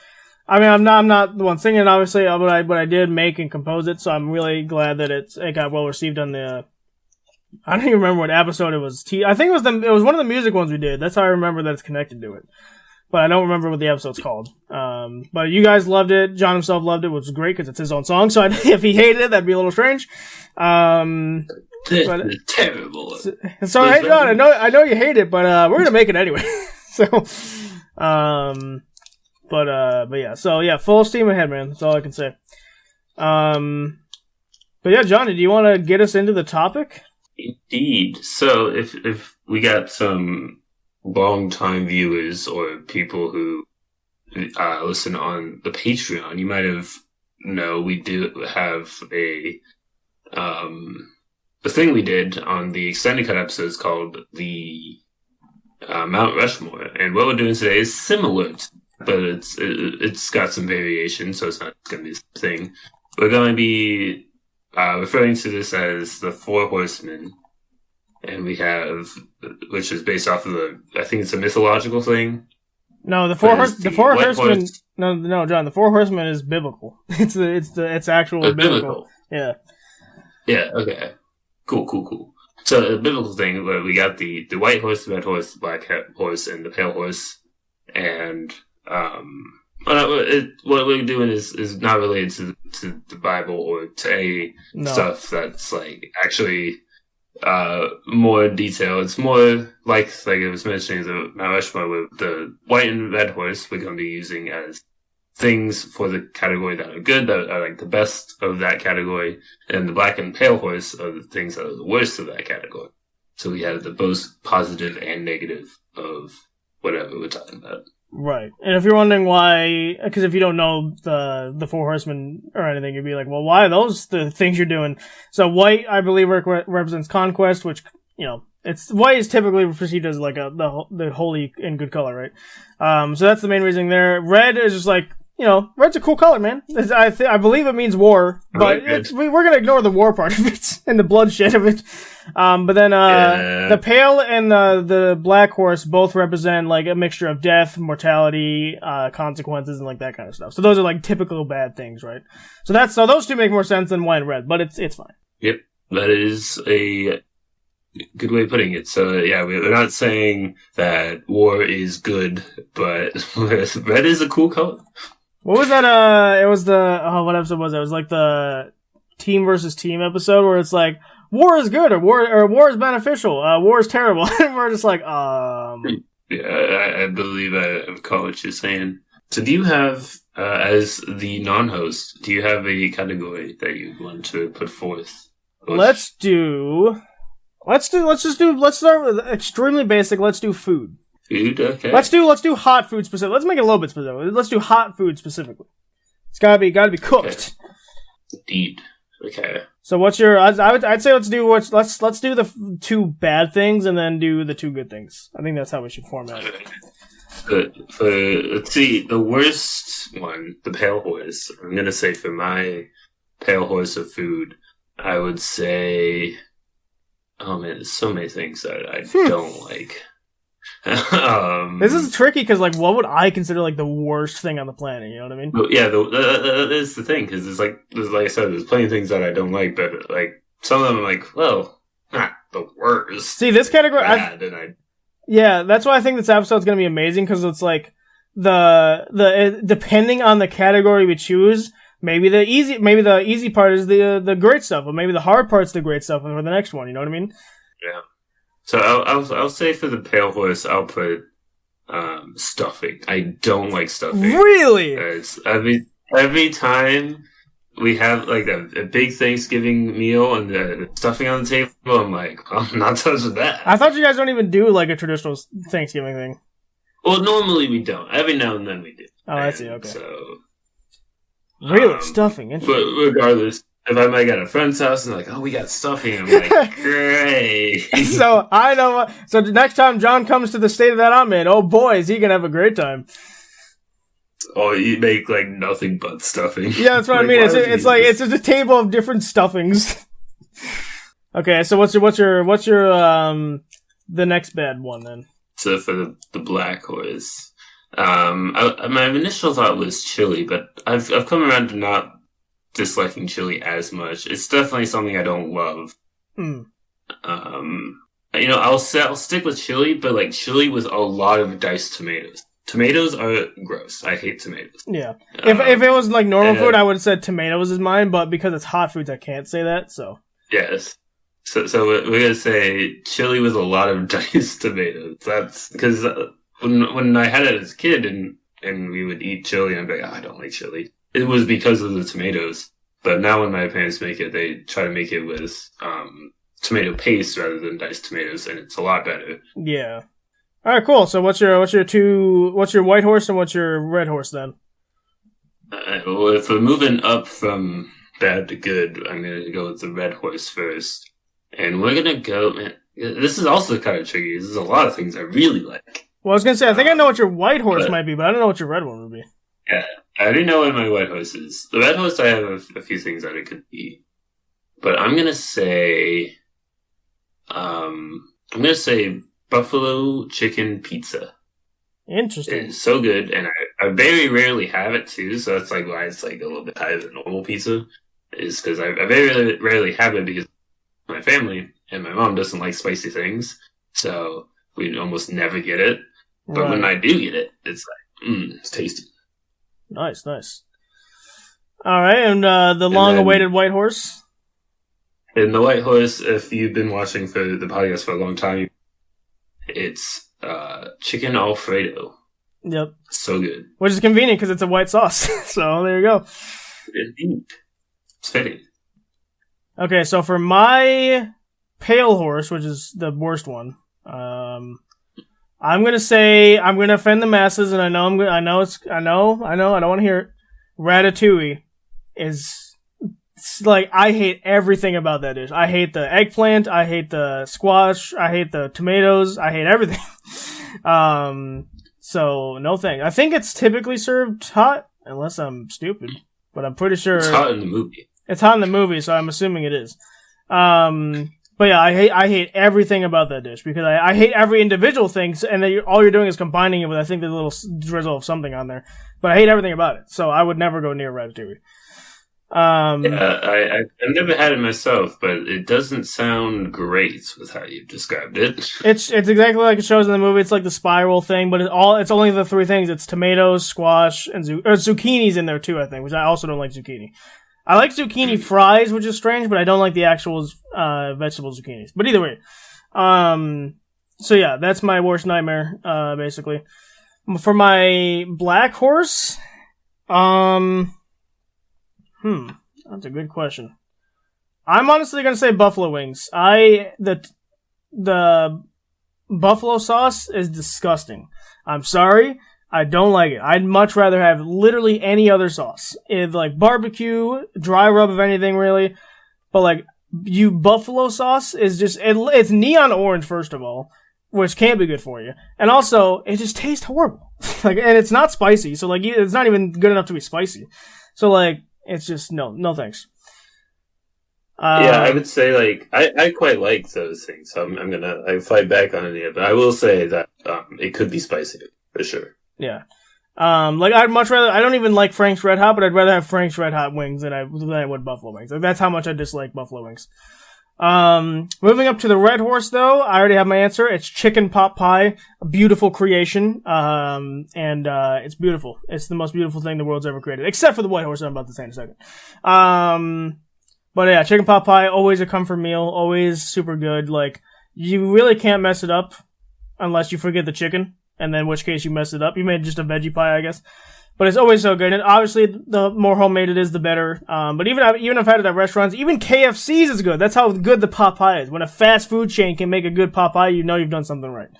one singing it, obviously, but I did make and compose it, so I'm really glad that it got well received on the. I don't even remember what episode it was. I think it was one of the music ones we did. That's how I remember that it's connected to it. But I don't remember what the episode's called. But you guys loved it. John himself loved it, which was great because it's his own song. So if he hated it, that'd be a little strange. This is terrible. So hey, John, I know you hate it, but we're gonna make it anyway. So, but yeah. So yeah, full steam ahead, man. That's all I can say. But yeah, Johnny, do you want to get us into the topic? Indeed. So if we got some long-time viewers or people who listen on the Patreon, you might have we do have the thing we did on the extended cut episodes called the Mount Rushmore, and what we're doing today is similar, but it's got some variation, so it's not going to be the same thing. We're going to be referring to this as the Four Horsemen, and we have, which is based off of I think it's a mythological thing. No, the Four Horsemen. No, John. The Four Horsemen is biblical. It's actual biblical. Yeah. Yeah. Okay. Cool. So the biblical thing, we got the white horse, the red horse, the black horse, and the pale horse, and what we're doing is not related to the Bible or to stuff that's like actually more detail. It's more like I was mentioning the Mount Rushmore with the white and red horse we're going to be using as things for the category that are good, that are like the best of that category, and the black and pale horse are the things that are the worst of that category. So we have the both positive and negative of whatever we're talking about. Right. And if you're wondering why, because if you don't know the Four Horsemen or anything, you'd be like, well, why are those the things you're doing? So white, I believe, represents conquest, which, white is typically perceived as like the holy and good color, right? So that's the main reason there. Red is just like, red's a cool color, man. I believe it means war, but we're going to ignore the war part of it and the bloodshed of it. But then the pale and the black horse both represent like a mixture of death, mortality, consequences, and like that kind of stuff. So those are like typical bad things, right? So those two make more sense than white and red, but it's fine. Yep, that is a good way of putting it. So yeah, we're not saying that war is good, but red is a cool color. What was that? It was what episode was it? It was like the team versus team episode where it's like, war is good or war is beneficial. War is terrible. And we're just like, Yeah, I believe I recall what you're saying. So do you have, as the non-host, do you have a category that you want to put forth? Let's start with extremely basic. Let's do food. Food, okay. Let's do hot food specific. Let's make it a little bit specific. Let's do hot food specifically. It's gotta be cooked. Okay. Indeed. Okay. So what's your? I'd say let's do the two bad things and then do the two good things. I think that's how we should format it. Let's see, the worst one, the pale horse. I'm gonna say for my pale horse of food, I would say, oh man, there's so many things that I don't like. This is tricky because, like, what would I consider like the worst thing on the planet? You know what I mean? Yeah, that is the thing, because it's like I said, there's plenty of things that I don't like, but like some of them, I'm like, well, not the worst. See, this category, yeah, that's why I think this episode's gonna be amazing, because it's like depending on the category we choose, maybe the easy part is the great stuff, or maybe the hard part's the great stuff for the next one. You know what I mean? Yeah. So I'll say for the pale horse, I'll put stuffing. I don't like stuffing. Really? It's every time we have like a big Thanksgiving meal and the stuffing on the table, I'm like, I'm not touching that. I thought you guys don't even do like a traditional Thanksgiving thing. Well, normally we don't. Every now and then we do. Oh, I see. Okay. So really, stuffing. Interesting. But regardless. If I'm like at a friend's house and like, oh, we got stuffing, I'm like, great. So I know. So the next time John comes to the state that I'm in, oh boy, is he gonna have a great time. Oh, you make like nothing but stuffing. Yeah, that's what I mean. It's like it's just a table of different stuffings. Okay, so what's your the next bad one then? So for the black horse, my initial thought was chili, but I've come around to not disliking chili as much. It's definitely something I don't love. I'll stick with chili, but like chili with a lot of diced tomatoes. Tomatoes are gross. I hate tomatoes. Yeah. If it was like normal food, I would have said tomatoes is mine, but because it's hot foods, I can't say that, so. Yes. So we're gonna say chili with a lot of diced tomatoes. That's because when I had it as a kid and we would eat chili, I'd be like, I don't like chili. It was because of the tomatoes. But now when my parents make it, they try to make it with tomato paste rather than diced tomatoes, and it's a lot better. Yeah. All right, cool. So what's your white horse and what's your red horse then? Well, if we're moving up from bad to good, I'm going to go with the red horse first. And we're going to go... Man, this is also kind of tricky. There's a lot of things I really like. Well, I was going to say, I think I know what your white horse might be, but I don't know what your red one would be. Yeah, I already know what my white horse is. The red horse, I have a few things that it could be. But I'm going to say... buffalo chicken pizza. Interesting. It's so good, and I very rarely have it too, so that's like why it's like a little bit higher than normal pizza. Is because I very rarely have it because my family and my mom doesn't like spicy things, so we almost never get it. But when I do get it, it's like, it's tasty. Nice. All right, and the long-awaited white horse? And the white horse, if you've been watching for the podcast for a long time, it's chicken Alfredo. Yep. So good. Which is convenient because it's a white sauce. So there you go. Indeed. It's fitting. Okay, so for my pale horse, which is the worst one, I'm gonna offend the masses, and I don't want to hear it. Ratatouille is. It's like, I hate everything about that dish. I hate the eggplant, I hate the squash, I hate the tomatoes, I hate everything. So, no thanks. I think it's typically served hot, unless I'm stupid. But I'm pretty sure... It's hot in the movie. It's hot in the movie, so I'm assuming it is. But yeah, I hate everything about that dish, because I hate every individual thing, and all you're doing is combining it with, I think, there's a little drizzle of something on there. But I hate everything about it, so I would never go near Ratatouille. I've never had it myself, but it doesn't sound great with how you've described it. It's exactly like it shows in the movie. It's like the spiral thing, but it's only the three things. It's tomatoes, squash, and zucchini's in there too, I think, which I also don't like zucchini. I like zucchini fries, which is strange, but I don't like the actual vegetable zucchinis. But either way, so yeah, that's my worst nightmare, basically. For my black horse, that's a good question. I'm honestly gonna say buffalo wings. The buffalo sauce is disgusting. I'm sorry, I don't like it. I'd much rather have literally any other sauce. It's like barbecue, dry rub of anything really. But like, buffalo sauce is just, it's neon orange first of all, which can't be good for you. And also, it just tastes horrible. And it's not spicy, so like, it's not even good enough to be spicy. So like, it's just, no thanks. Yeah, I would say, like, I quite like those things, so I fight back on it, but I will say that it could be spicy, for sure. Yeah. Like, I'd much rather, I don't even like Frank's Red Hot, but I'd rather have Frank's Red Hot wings than I would buffalo wings. Like, that's how much I dislike buffalo wings. Moving up to the red horse, though, I already have my answer. It's chicken pot pie, a beautiful creation, and it's beautiful. It's the most beautiful thing the world's ever created, except for the white horse I'm about to say in a second. But yeah, chicken pot pie, always a comfort meal, always super good. Like, you really can't mess it up unless you forget the chicken, and then in which case you mess it up. You made just a veggie pie, I guess. But it's always so good. And obviously, the more homemade it is, the better. But even if I've had it at restaurants, even KFC's is good. That's how good the pot pie is. When a fast food chain can make a good pot pie, you know you've done something right.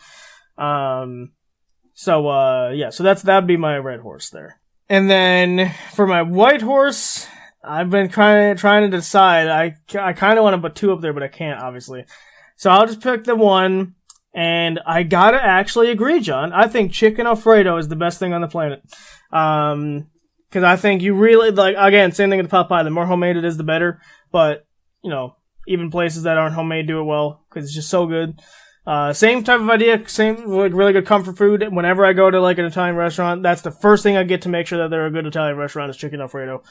So that'd be my red horse there. And then for my white horse, I've been trying to decide. I kind of want to put two up there, but I can't, obviously. So I'll just pick the one. And I gotta actually agree, John. I think chicken Alfredo is the best thing on the planet. Cause I think you really, like, again, same thing with the pot pie. The more homemade it is, the better. But, you know, even places that aren't homemade do it well, cause it's just so good. Same type of idea, same, like, really good comfort food. Whenever I go to, like, an Italian restaurant, that's the first thing I get to make sure that they're a good Italian restaurant is chicken Alfredo.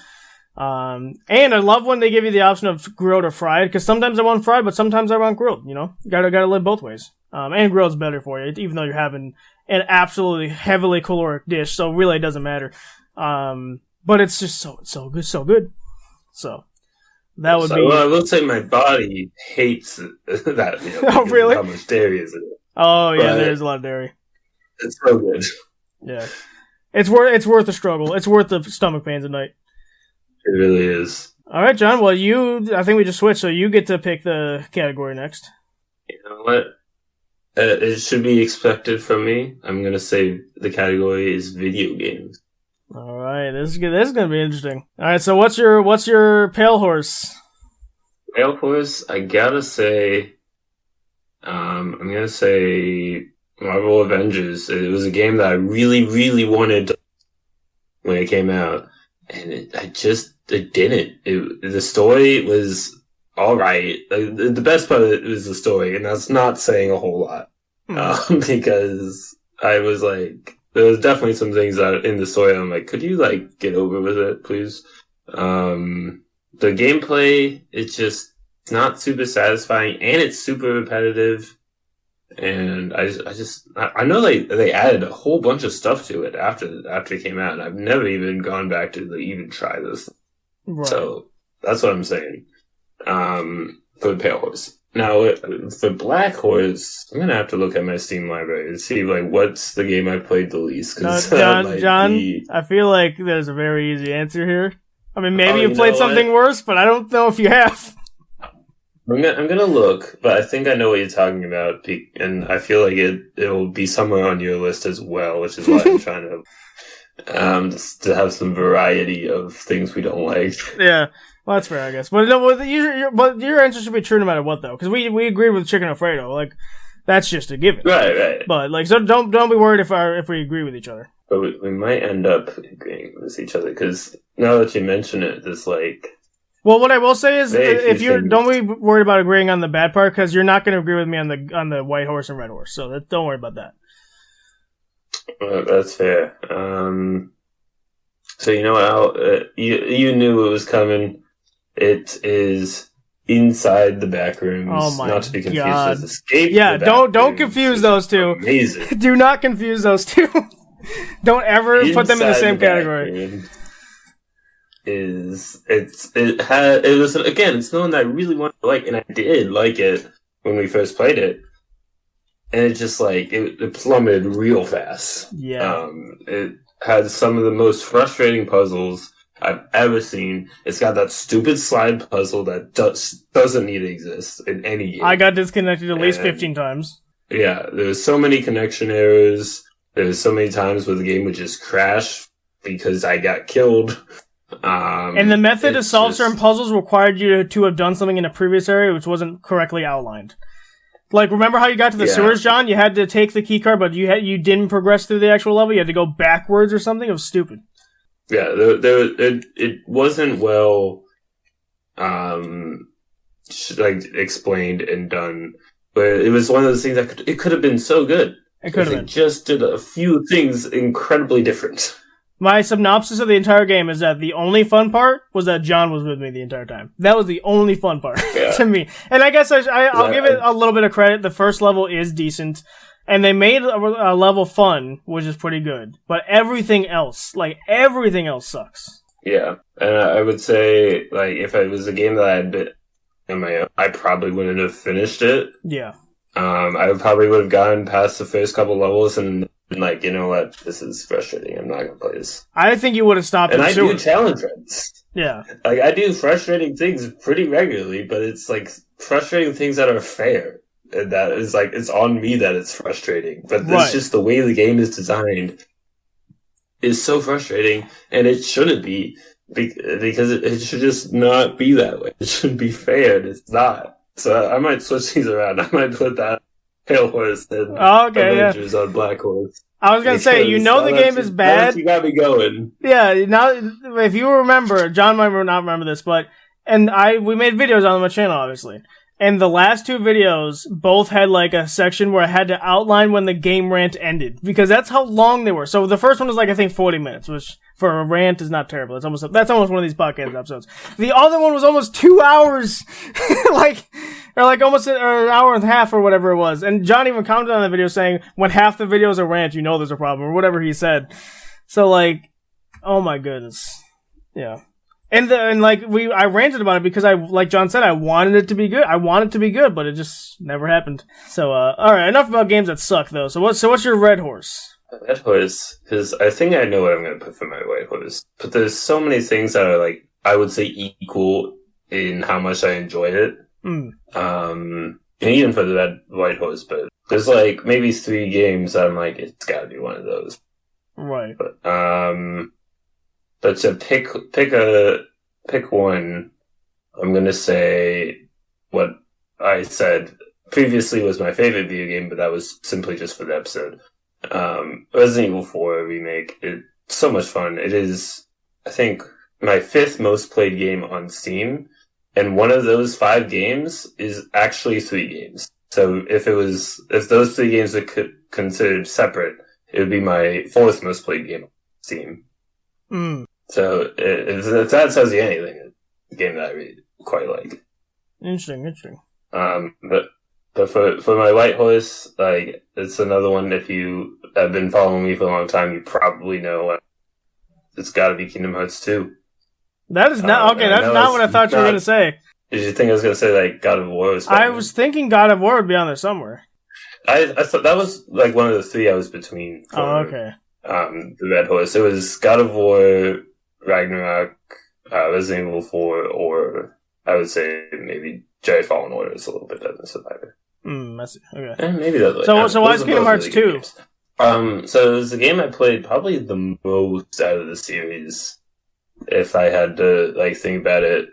And I love when they give you the option of grilled or fried, cause sometimes I want fried, but sometimes I want grilled, you know? Gotta live both ways. And grilled's better for you, even though you're having an absolutely heavily caloric dish, so really it doesn't matter. But it's just so good. So, that would be... Well, I will say my body hates that meal. Oh, really? How much dairy is in it. Oh, yeah, there's a lot of dairy. It's so good. Yeah. It's worth the struggle. It's worth the stomach pains at night. It really is. All right, John. Well, I think we just switched, so you get to pick the category next. You know what? It should be expected from me. I'm going to say the category is video games. All right, this is going to be interesting. All right, so what's your pale horse? Pale horse, I gotta say, I'm gonna say Marvel Avengers. It was a game that I really, really wanted to when it came out, and it didn't. The story was alright. The best part of it was the story, and that's not saying a whole lot. Because I was like, there was definitely some things that in the story I'm like, could you like get over with it, please? The gameplay, it's not super satisfying, and it's super repetitive. And I know they added a whole bunch of stuff to it after it came out, and I've never even gone back to even try this. Right. So that's what I'm saying. For Pale Horse. Now, for Black Horse, I'm gonna have to look at my Steam library and see like what's the game I've played the least. John, I feel like there's a very easy answer here. I mean, maybe you played something worse, but I don't know if you have. I'm gonna look, but I think I know what you're talking about, and I feel like it'll be somewhere on your list as well, which is why I'm trying to have some variety of things we don't like. Yeah, well, that's fair, I guess. But no, your answer should be true no matter what, though, because we agreed with Chicken Alfredo. Like, that's just a given. Right. But like, so don't be worried if we agree with each other. But we might end up agreeing with each other, because now that you mention it, there's like... Well, what I will say is, don't be worried about agreeing on the bad part, because you're not going to agree with me on the White Horse and Red Horse, so don't worry about that. That's fair. So you know what, you knew it was coming. It is Inside the Backrooms. Oh my not to be confused God. with Escape. Yeah, don't confuse those two. Amazing. Do not confuse those two. Don't ever put them in the same category. It's known that I really wanted to like, and I did like it when we first played it, and it just like it plummeted real fast. Yeah. It had some of the most frustrating puzzles I've ever seen. It's got that stupid slide puzzle that doesn't need to exist in any game. I got disconnected at least 15 times. Yeah, there's so many connection errors. There's so many times where the game would just crash because I got killed. And the method to solve certain puzzles required you to have done something in a previous area which wasn't correctly outlined. Like, remember how you got to the sewers, John? You had to take the key card, but you didn't progress through the actual level. You had to go backwards or something. It was stupid. Yeah, it wasn't well, explained and done. But it was one of those things that it could have been so good. It could have been. Just did a few things incredibly different. My synopsis of the entire game is that the only fun part was that John was with me the entire time. That was the only fun part to me. And I guess I'll give it a little bit of credit. The first level is decent, and they made a level fun, which is pretty good. But everything else sucks. Yeah, and I would say, like, if it was a game that I had been on my own, I probably wouldn't have finished it. Yeah. I probably would have gotten past the first couple levels and been like, you know what, this is frustrating. I'm not going to play this. I think you would have stopped. And I do challenge runs. Yeah. Like, I do frustrating things pretty regularly, but it's like frustrating things that are fair. And that is like, it's on me that it's frustrating. But it's just the way the game is designed is so frustrating, and it shouldn't be. Because it should just not be that way. It shouldn't be fair, and it's not. So I might switch these around. I might put that Pale Horse and Avengers on Black Horse. I was going to say, the game is bad. You got me going. Yeah, now, if you remember, John might not remember this, but, we made videos on my channel, obviously. And the last two videos both had like a section where I had to outline when the game rant ended, because that's how long they were. So the first one was like, I think 40 minutes, which for a rant is not terrible. That's almost one of these podcast episodes. The other one was almost 2 hours, almost an hour and a half or whatever it was. And John even commented on the video saying, when half the video is a rant, you know there's a problem, or whatever he said. So like, oh my goodness. Yeah. I ranted about it because like John said, I wanted it to be good. I want it to be good, but it just never happened. So, alright, enough about games that suck though. So what's your Red Horse? Red Horse, because I think I know what I'm going to put for my White Horse. But there's so many things that are like I would say equal in how much I enjoyed it. And even for the Red White Horse, but there's like maybe 3 games that I'm like, it's gotta be one of those. Right. But to pick one, I'm gonna say what I said previously was my favorite video game, but that was simply just for the episode. Resident Evil 4 remake. It's so much fun. It is, I think, my 5th most played game on Steam, and one of those 5 games is actually 3 games. So if those 3 games are considered separate, it would be my 4th most played game on Steam. So if that tells you anything, it's a game that I really quite like. Interesting. But for my White Horse, like, it's another one. If you have been following me for a long time, you probably know it's got to be Kingdom Hearts 2. That is not okay. That's not what I thought you were going to say. Did you think I was going to say like God of War? I was thinking God of War would be on there somewhere. I thought that was like one of the 3 I was between. Okay. The Red Horse. It was God of War, Ragnarok, Resident Evil 4, or I would say maybe Jedi Fallen Order is a little bit better than Survivor. I see. Okay. And maybe that. So why is Kingdom Hearts 2? So it was the game I played probably the most out of the series. If I had to like think about it,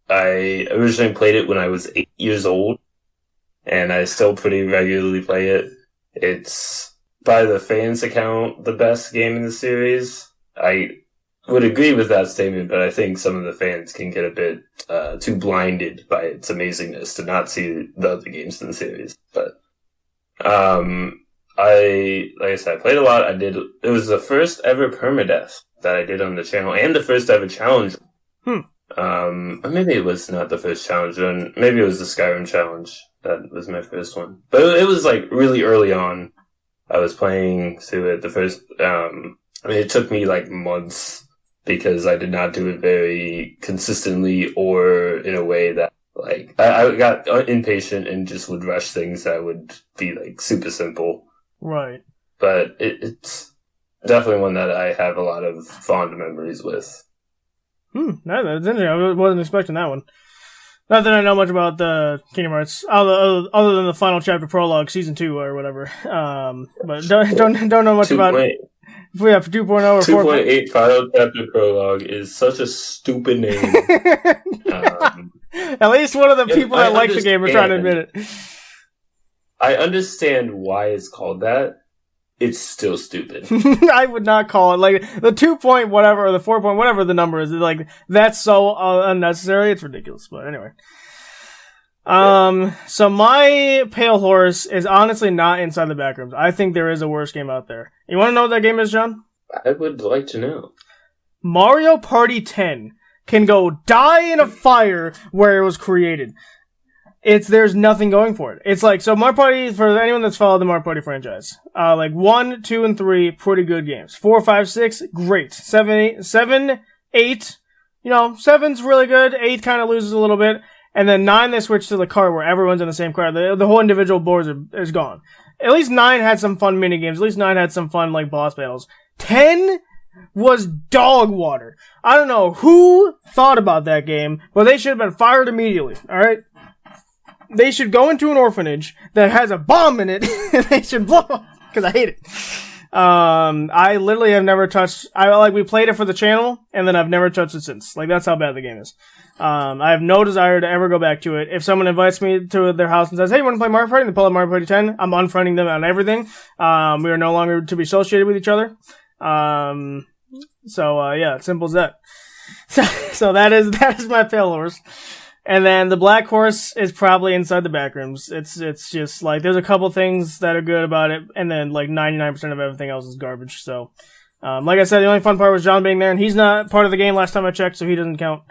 I originally played it when I was 8 years old, and I still pretty regularly play it. It's, by the fans' account, the best game in the series. I would agree with that statement, but I think some of the fans can get a bit too blinded by its amazingness to not see the other games in the series. But like I said, I played a lot. It was the first ever permadeath that I did on the channel, and the first ever challenge. Or maybe it was not the first challenge run. Maybe it was the Skyrim challenge. That was my first one. But it was like really early on. I was playing through it. The first, it took me like months because I did not do it very consistently or in a way that like, I got impatient and just would rush things that would be like super simple. Right. But it's definitely one that I have a lot of fond memories with. No, that's interesting. I wasn't expecting that one. Not that I know much about the Kingdom Hearts, other than the final chapter prologue, season 2 or whatever. But don't know much about it. If we have 2.0 or 2.8 final chapter prologue is such a stupid name. At least one of the people that like the game are trying to admit it. I understand why it's called that. It's still stupid. I would not call it like the 2 point whatever or the 4 point whatever the number is. Like that's so unnecessary. It's ridiculous. But anyway, so my Pale Horse is honestly not Inside the Backrooms. I think there is a worse game out there. You want to know what that game is, John? I would like to know. Mario Party 10 can go die in a fire where it was created. There's nothing going for it. It's like, so Mario Party, for anyone that's followed the Mario Party franchise, like 1, 2, and 3, pretty good games. 4, 5, 6, great. 7, 8, 7's really good. 8 kind of loses a little bit. And then 9, they switched to the car where everyone's in the same car. The whole individual boards is gone. At least 9 had some fun minigames. At least 9 had some fun, like, boss battles. 10 was dog water. I don't know who thought about that game, but they should have been fired immediately, alright? They should go into an orphanage that has a bomb in it, and they should blow up, because I hate it. I literally have never touched, we played it for the channel, and then I've never touched it since. Like, that's how bad the game is. I have no desire to ever go back to it. If someone invites me to their house and says, hey, you want to play Mario Party? And they pull up Mario Party 10, I'm unfriending them on everything. We are no longer to be associated with each other. Yeah, simple as that. So that is my Pale Horse. And then the Black Horse is probably Inside the Backrooms. It's just like, there's a couple things that are good about it, and then like 99% of everything else is garbage. So, like I said, the only fun part was John being there, and he's not part of the game last time I checked, so he doesn't count.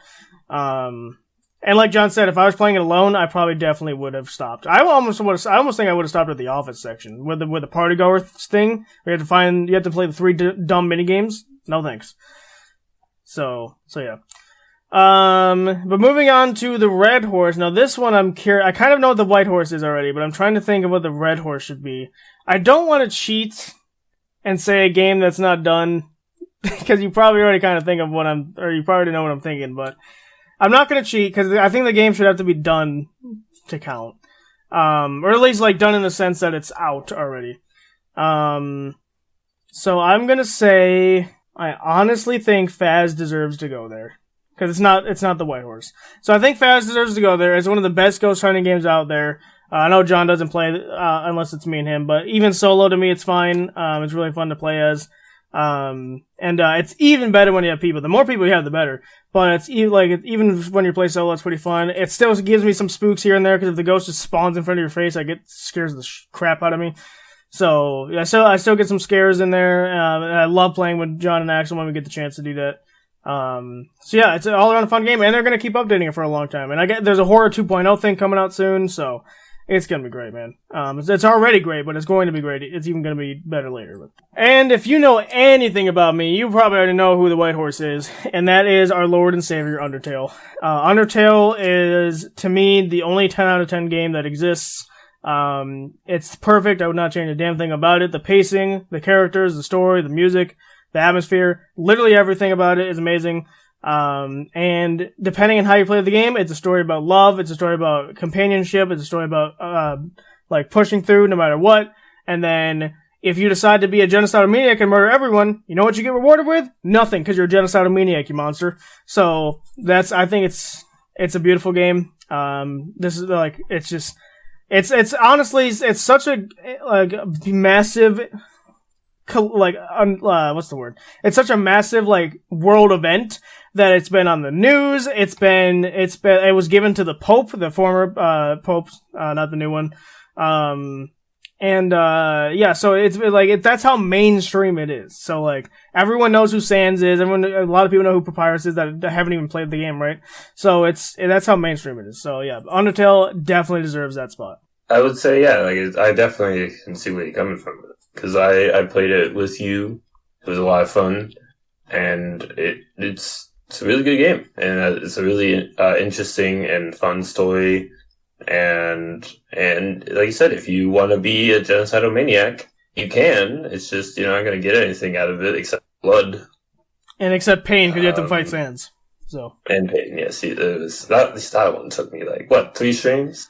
And like John said, if I was playing it alone, I probably definitely would have stopped. I almost think I would have stopped at the office section with the party goer thing. You have to play the 3 dumb mini games. No thanks. So yeah. But moving on to the Red Horse. Now this one I'm curious. I kind of know what the White Horse is already, but I'm trying to think of what the Red Horse should be. I don't want to cheat and say a game that's not done because you probably already kind of think of you probably already know what I'm thinking, but I'm not going to cheat because I think the game should have to be done to count. Or at least like done in the sense that it's out already. So I'm going to say I honestly think Faz deserves to go there. Because it's not the White Horse. So I think Faz deserves to go there. It's one of the best ghost hunting games out there. I know John doesn't play unless it's me and him, but even solo to me it's fine. It's really fun to play as. And it's even better when you have people. The more people you have, the better. But it's even when you play solo, it's pretty fun. It still gives me some spooks here and there because if the ghost just spawns in front of your face, scares the crap out of me. So I still get some scares in there. I love playing with John and Axel when we get the chance to do that. So yeah, it's an all around fun game, and they're gonna keep updating it for a long time. And there's a horror 2.0 thing coming out soon, so it's gonna be great, man. It's already great, but it's going to be great. It's even gonna be better later. And if you know anything about me, you probably already know who the White Horse is, and that is our Lord and Savior, Undertale. Undertale is, to me, the only 10 out of 10 game that exists. It's perfect. I would not change a damn thing about it. The pacing, the characters, the story, the music, the atmosphere, literally everything about it is amazing. And depending on how you play the game, it's a story about love, it's a story about companionship, it's a story about, like pushing through no matter what. And then if you decide to be a genocidal maniac and murder everyone, you know what you get rewarded with? Nothing, because you're a genocidal maniac, you monster. So I think it's a beautiful game. This is like, it's honestly, it's such a, like, massive, what's the word? It's such a massive, like, world event that it's been on the news. It was given to the Pope, the former, Pope, not the new one. Yeah, so that's how mainstream it is. So, like, everyone knows who Sans is. A lot of people know who Papyrus is that haven't even played the game, right? So that's how mainstream it is. So, yeah, Undertale definitely deserves that spot. I would say, yeah, like, I definitely can see where you're coming from. Because I played it with you. It was a lot of fun. And it's a really good game. And it's a really interesting and fun story. And like you said, if you want to be a genocidal maniac, you can. It's just you're not going to get anything out of it except blood. And except pain, because you have to fight Sans. So. And pain, yes. That one took me, 3 streams?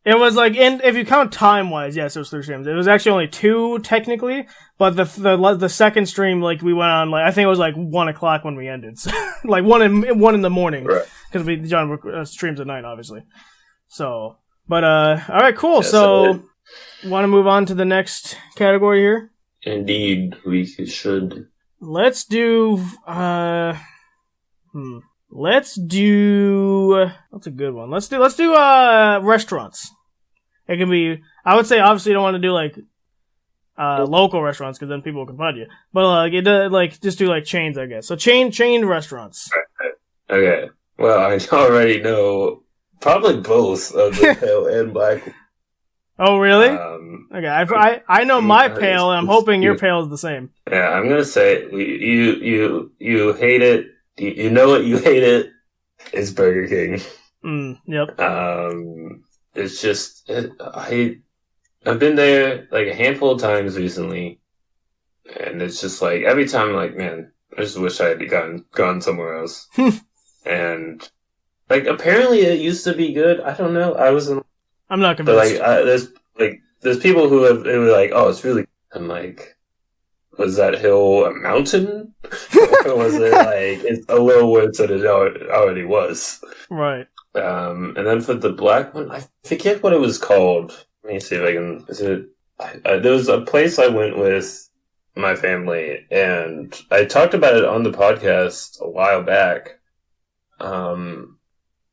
It was and if you count time-wise, yes, it was 3 streams. It was actually only 2, technically, but the second stream, we went on, I think it was 1 o'clock when we ended. So, 1 in the morning. Right. Because John streams at night, obviously. So, but, alright, cool. Yeah, so want to move on to the next category here? Indeed, we should. Let's do, Let's do. That's a good one. Let's do restaurants. It can be. I would say obviously you don't want to do local restaurants because then people can find you. But just do chains, I guess. So chain restaurants. Okay. Well, I already know probably both of the pale and black. Oh really? Okay. I know my pale, and I'm hoping your pale is the same. Yeah, I'm gonna say you hate it. You know what? You hate it. It's Burger King. Yep. It's just I've been there a handful of times recently, and it's just every time man, I just wish I had gone somewhere else. And apparently it used to be good. I don't know. I'm not convinced. But there's people who were oh, it's really. I'm was that hill a mountain? Or was it it's a little worse than it already was? Right. And then for the black one, I forget what it was called. Let me see if I can. Is it? There was a place I went with my family, and I talked about it on the podcast a while back. I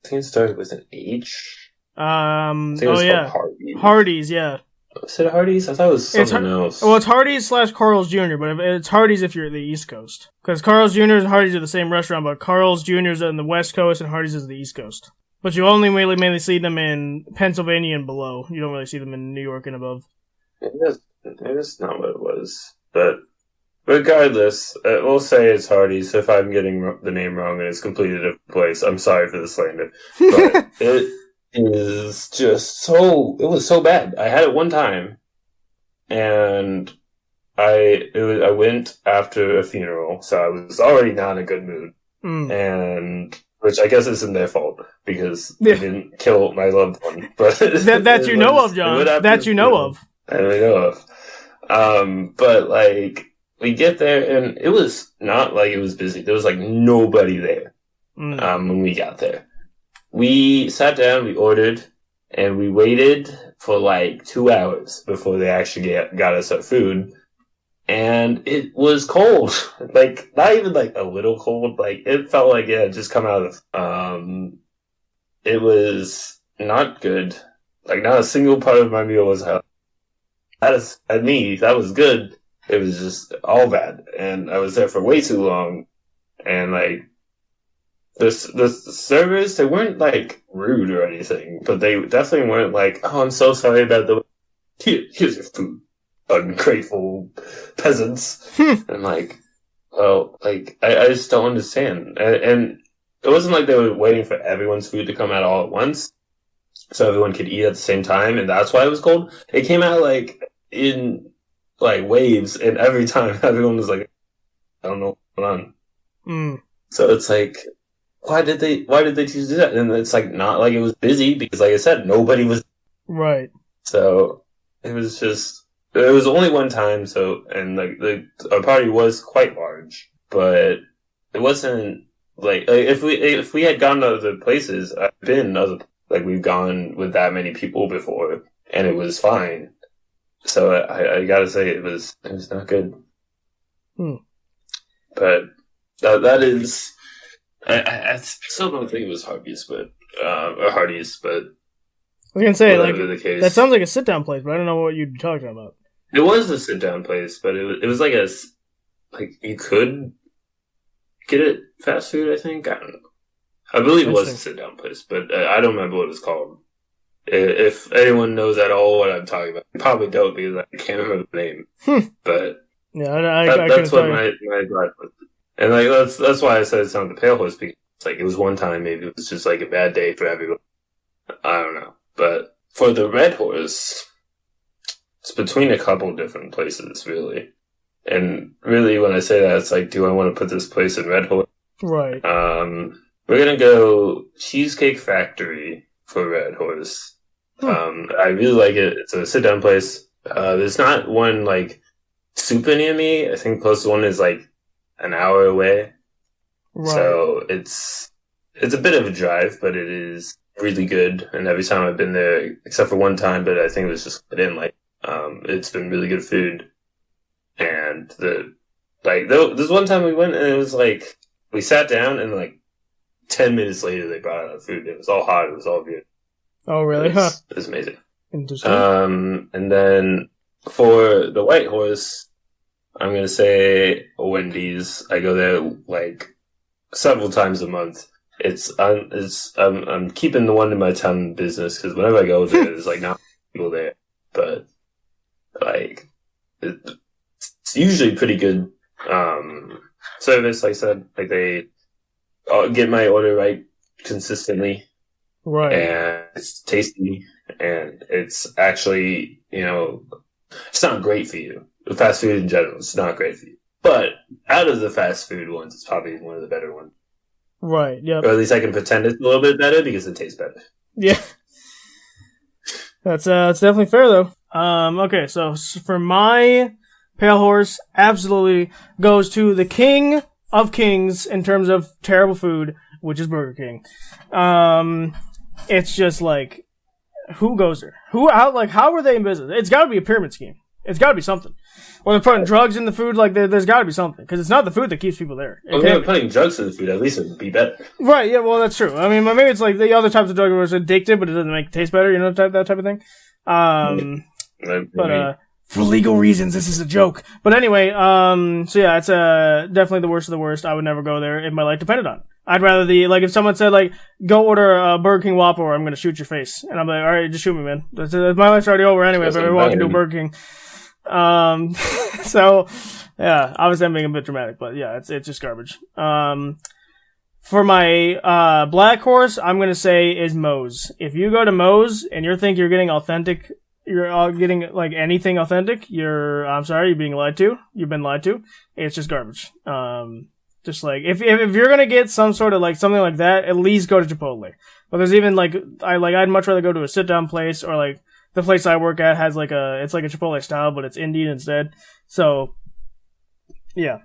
think it started with an H. Yeah. Hardee's, yeah. Is it Hardee's? I thought it was something else. Well, it's Hardee's / Carl's Jr., but it's Hardee's if you're at the East Coast. Because Carl's Jr. and Hardee's are the same restaurant, but Carl's Jr. is on the West Coast and Hardee's is the East Coast. But you only really mainly see them in Pennsylvania and below. You don't really see them in New York and above. That's not what it was. But regardless, we'll say it's Hardee's. If I'm getting the name wrong and it's completely different place, I'm sorry for the slander. But it is just it was so bad. I had it one time, and I went after a funeral, so I was already not in a good mood, and which I guess isn't their fault because they didn't kill my loved one. But that you know of, John. That you know of. I don't know of. But like we get there, and it was not like it was busy. There was like nobody there. When we got there, we sat down, we ordered, and we waited for like 2 hours before they actually got us our food. And it was cold, like not even like a little cold. Like it felt like it had just come out of. It was not good. Like not a single part of my meal was healthy. That was good. It was just all bad, and I was there for way too long. And like the servers, they weren't like rude or anything, but they definitely weren't like, "Oh, I'm so sorry about the here's your food." Ungrateful peasants. And like, well, like I just don't understand. And it wasn't like they were waiting for everyone's food to come out all at once, so everyone could eat at the same time, and that's why it was cold. It came out like in like waves, and every time everyone was like, I don't know what's going on. So it's like, why did they choose to do that? And it's like not like it was busy because, like I said, nobody was right. So it was just. It was only one time, so, and like our party was quite large, but it wasn't like if we had gone to other places, we've gone with that many people before, and it was fine. So I gotta say it was not good. But that is, I still don't think it was Hardee's, but I was gonna say, like, that sounds like a sit-down place, but I don't know what you're talking about. It was a sit-down place, but it was like you could get it fast food, I think. I don't know. I believe it was a sit-down place, but I don't remember what it's called. If anyone knows at all what I'm talking about, I probably don't because I can't remember the name. But yeah, that's what my drive was. And like that's why I said it's not the Pale Horse, because it's like it was one time, maybe it was just like a bad day for everyone. I don't know. But for the Red Horse, it's between a couple different places, really. And really, when I say that, it's like, do I want to put this place in Red Horse? Right. We're gonna go Cheesecake Factory for Red Horse. I really like it. It's a sit-down place. There's not one like super near me. I think the closest one is like an hour away. Right. So it's a bit of a drive, but it is really good. And every time I've been there, except for one time, but I think it was just I didn't like. It's been really good food. And this one time we went and it was like we sat down and like 10 minutes later they brought out the food. It was all hot. It was all good. Oh really? It was amazing. Interesting. And then for the White Horse, I'm gonna say Wendy's. I go there like several times a month. I'm keeping the one in my town business because whenever I go there, there's like not people there, but like it's usually pretty good service. Like I said, like they get my order right consistently, right, and it's tasty, and it's actually it's not great for you. The fast food in general, it's not great for you. But out of the fast food ones, it's probably one of the better ones. Right, yeah. Or at least I can pretend it's a little bit better because it tastes better. Yeah. That's definitely fair, though. Okay, so for my Pale Horse, absolutely goes to the king of kings in terms of terrible food, which is Burger King. It's just like, who goes there? How are they in business? It's gotta be a pyramid scheme. It's gotta be something. Or they're putting drugs in the food, like there's gotta be something. Because it's not the food that keeps people there. Well, if they're putting drugs in the food, at least it would be better. Right, yeah, well, that's true. I mean, maybe it's like the other types of drugs where it's addictive, but it doesn't make it taste better, that type of thing. But for legal reasons, this is a joke. But anyway, so yeah, it's definitely the worst of the worst. I would never go there if my life depended on it. I'd rather if someone said, like, go order a Burger King Whopper or I'm going to shoot your face. And I'm like, all right, just shoot me, man. My life's already over anyway if I walk into a Burger King. So, yeah, obviously I'm being a bit dramatic, but yeah, it's just garbage. For my Black Horse, I'm going to say is Moe's. If you go to Moe's and you think you're getting authentic you're all getting like anything authentic, I'm sorry, you're being lied to. You've been lied to. It's just garbage. Just like if you're gonna get some sort of like something like that, at least go to Chipotle. But there's even like I'd much rather go to a sit down place, or like the place I work at has like it's like a Chipotle style, but it's Indian instead. So yeah.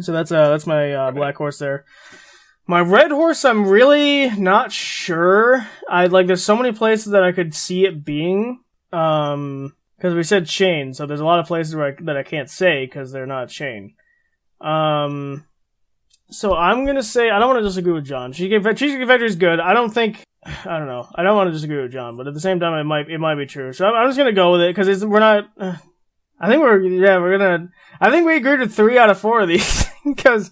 So that's my black horse there. My red horse, I'm really not sure. There's so many places that I could see it being. Because we said chain, so there's a lot of places that I can't say because they're not chain. So I'm gonna say I don't want to disagree with John. Cheesecake Factory is good. I don't know. I don't want to disagree with John, but at the same time, it might be true. So I'm just gonna go with it because we're not. I think we agreed with 3 out of 4 of these because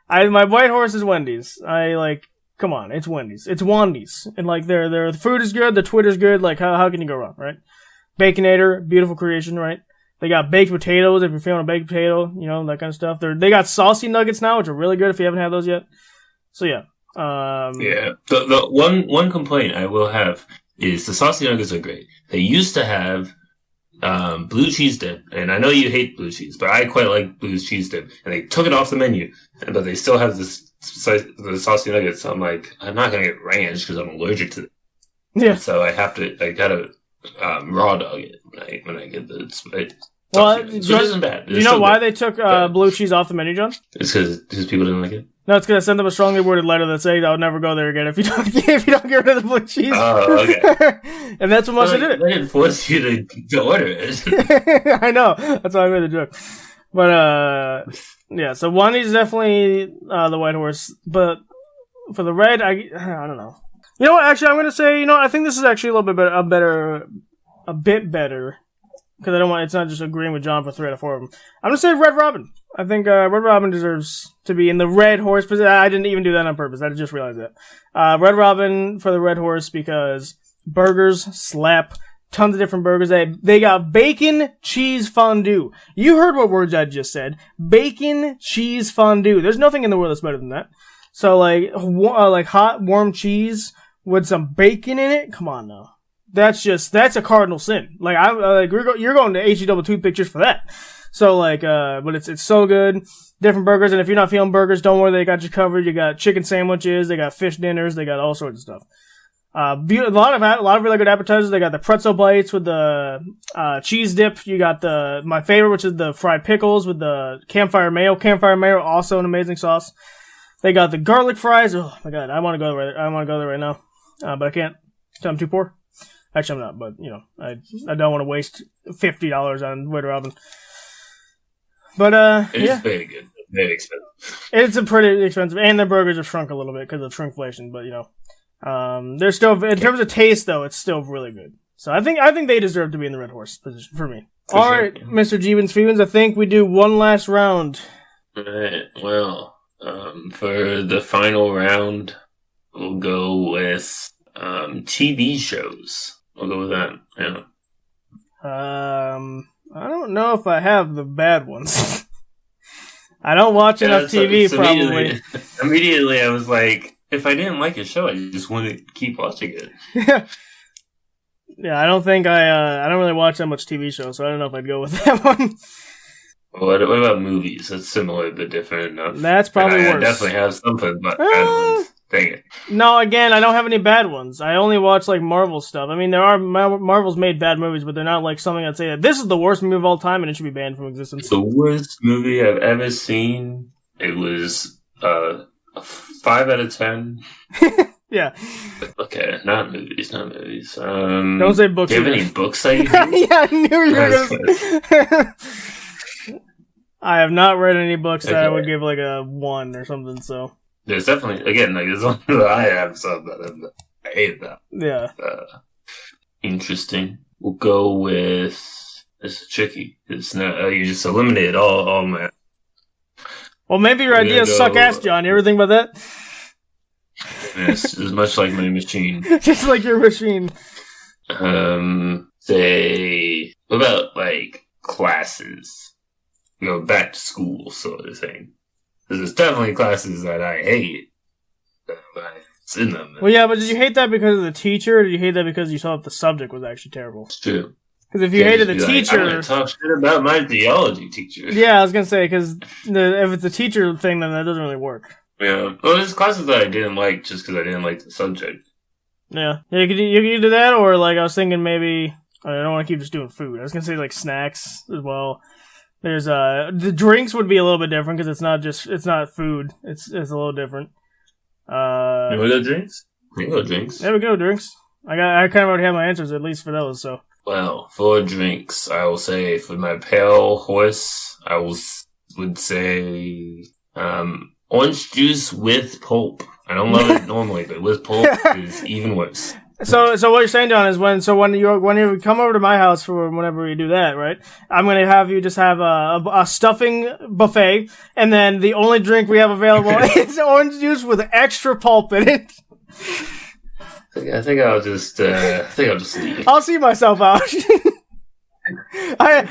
my white horse is Wendy's. Come on, it's Wendy's. It's Wandy's. And like the food is good, the Twitter's good, like how can you go wrong, right? Baconator, beautiful creation, right? They got baked potatoes if you're feeling a baked potato, that kind of stuff. They got saucy nuggets now, which are really good if you haven't had those yet. So yeah. Yeah. The one complaint I will have is the saucy nuggets are great. They used to have blue cheese dip, and I know you hate blue cheese, but I quite like blue cheese dip, and they took it off the menu, but they still have the saucy nuggets. So I'm like, I'm not gonna get ranch because I'm allergic to it. Yeah. So I gotta raw dog it when I get the spice. Well, so it isn't bad. Do you know why they took blue cheese off the menu, John? It's because people didn't like it. No, it's because I sent them a strongly worded letter that says I'll never go there again if you don't get rid of the blue cheese. Oh, okay. And that's what must have did it. They didn't force you to order it. I know. That's why I made the joke. But yeah. So Wandy's definitely the white horse, but for the red, I don't know. You know what? Actually, I'm gonna say I think this is actually a little bit a bit better. Because it's not just agreeing with John for 3 out of 4 of them. I'm going to say Red Robin. I think Red Robin deserves to be in the red horse position. I didn't even do that on purpose. I just realized that. Red Robin for the red horse because burgers slap. Tons of different burgers. They got bacon cheese fondue. You heard what words I just said. Bacon cheese fondue. There's nothing in the world that's better than that. So like hot warm cheese with some bacon in it. Come on now. That's a cardinal sin. Like you're going to HE double tooth pictures for that. So but it's so good. Different burgers, and if you're not feeling burgers, don't worry, they got you covered. You got chicken sandwiches, they got fish dinners, they got all sorts of stuff. A lot of really good appetizers. They got the pretzel bites with the cheese dip. You got my favorite, which is the fried pickles with the campfire mayo. Campfire mayo, also an amazing sauce. They got the garlic fries. Oh my god, I want to go there right now, but I can't. I'm too poor. Actually, I'm not, but I don't want to waste $50 on Red Robin. But it's very good, very expensive. It's a pretty expensive, and the burgers have shrunk a little bit because of shrinkflation. But they're still, in terms of taste, though, it's still really good. So I think they deserve to be in the red horse position for me. All right, Mr. Jeebins, I think we do one last round. All right. Well, for the final round, we'll go with TV shows. I'll go with that. Yeah. I don't know if I have the bad ones. I don't watch enough TV, probably. Immediately, I was like, if I didn't like a show, I just wanted to keep watching it. Yeah, I don't think I don't really watch that much TV shows, so I don't know if I'd go with that one. What about movies? That's similar but different enough. That's probably worse. I definitely have something, but bad ones. Dang it. No, again, I don't have any bad ones. I only watch Marvel stuff. I mean, there are Marvel's made bad movies, but they're not like something I'd say that this is the worst movie of all time and it should be banned from existence. The worst movie I've ever seen. It was a 5 out of 10. Yeah. Okay, not movies. Don't say books. Do you have any books that you Yeah, I knew you were going to. I have not read any books that I would give a 1 or something, so. There's definitely, again, there's one that I have some that I hate that. Yeah. Interesting. We'll go with, this is tricky. It's not, you just eliminated all man. Well, maybe your ideas suck ass, John. You ever think about that? Yes, it's much like my machine. Just like your machine. Say, what about, classes? Back to school sort of thing. There's definitely classes that I hate, but it's in them. Well, yeah, but did you hate that because of the teacher, or did you hate that because you thought the subject was actually terrible? It's true. Because if you hated the Like, teacher, I'm gonna talk shit about my theology teacher. yeah, I was gonna say because if it's a teacher thing, then that doesn't really work. Yeah. Well, there's classes that I didn't like just because I didn't like the subject. Yeah, you could do that, or like I was thinking maybe I don't want to keep just doing food. I was gonna say like snacks as well. There's the drinks would be a little bit different because it's not food. It's a little different. You want to go drinks? We can go drinks. There we go, drinks. I kind of already have my answers at least for those. So. Well, for drinks, I will say for my pale horse, I would say orange juice with pulp. I don't love it normally, but with pulp is even worse. So what you're saying, John, is when you come over to my house for whenever you do that, right? I'm gonna have you just have a stuffing buffet, and then the only drink we have available is orange juice with extra pulp in it. I think I'll just leave. I'll see myself out. I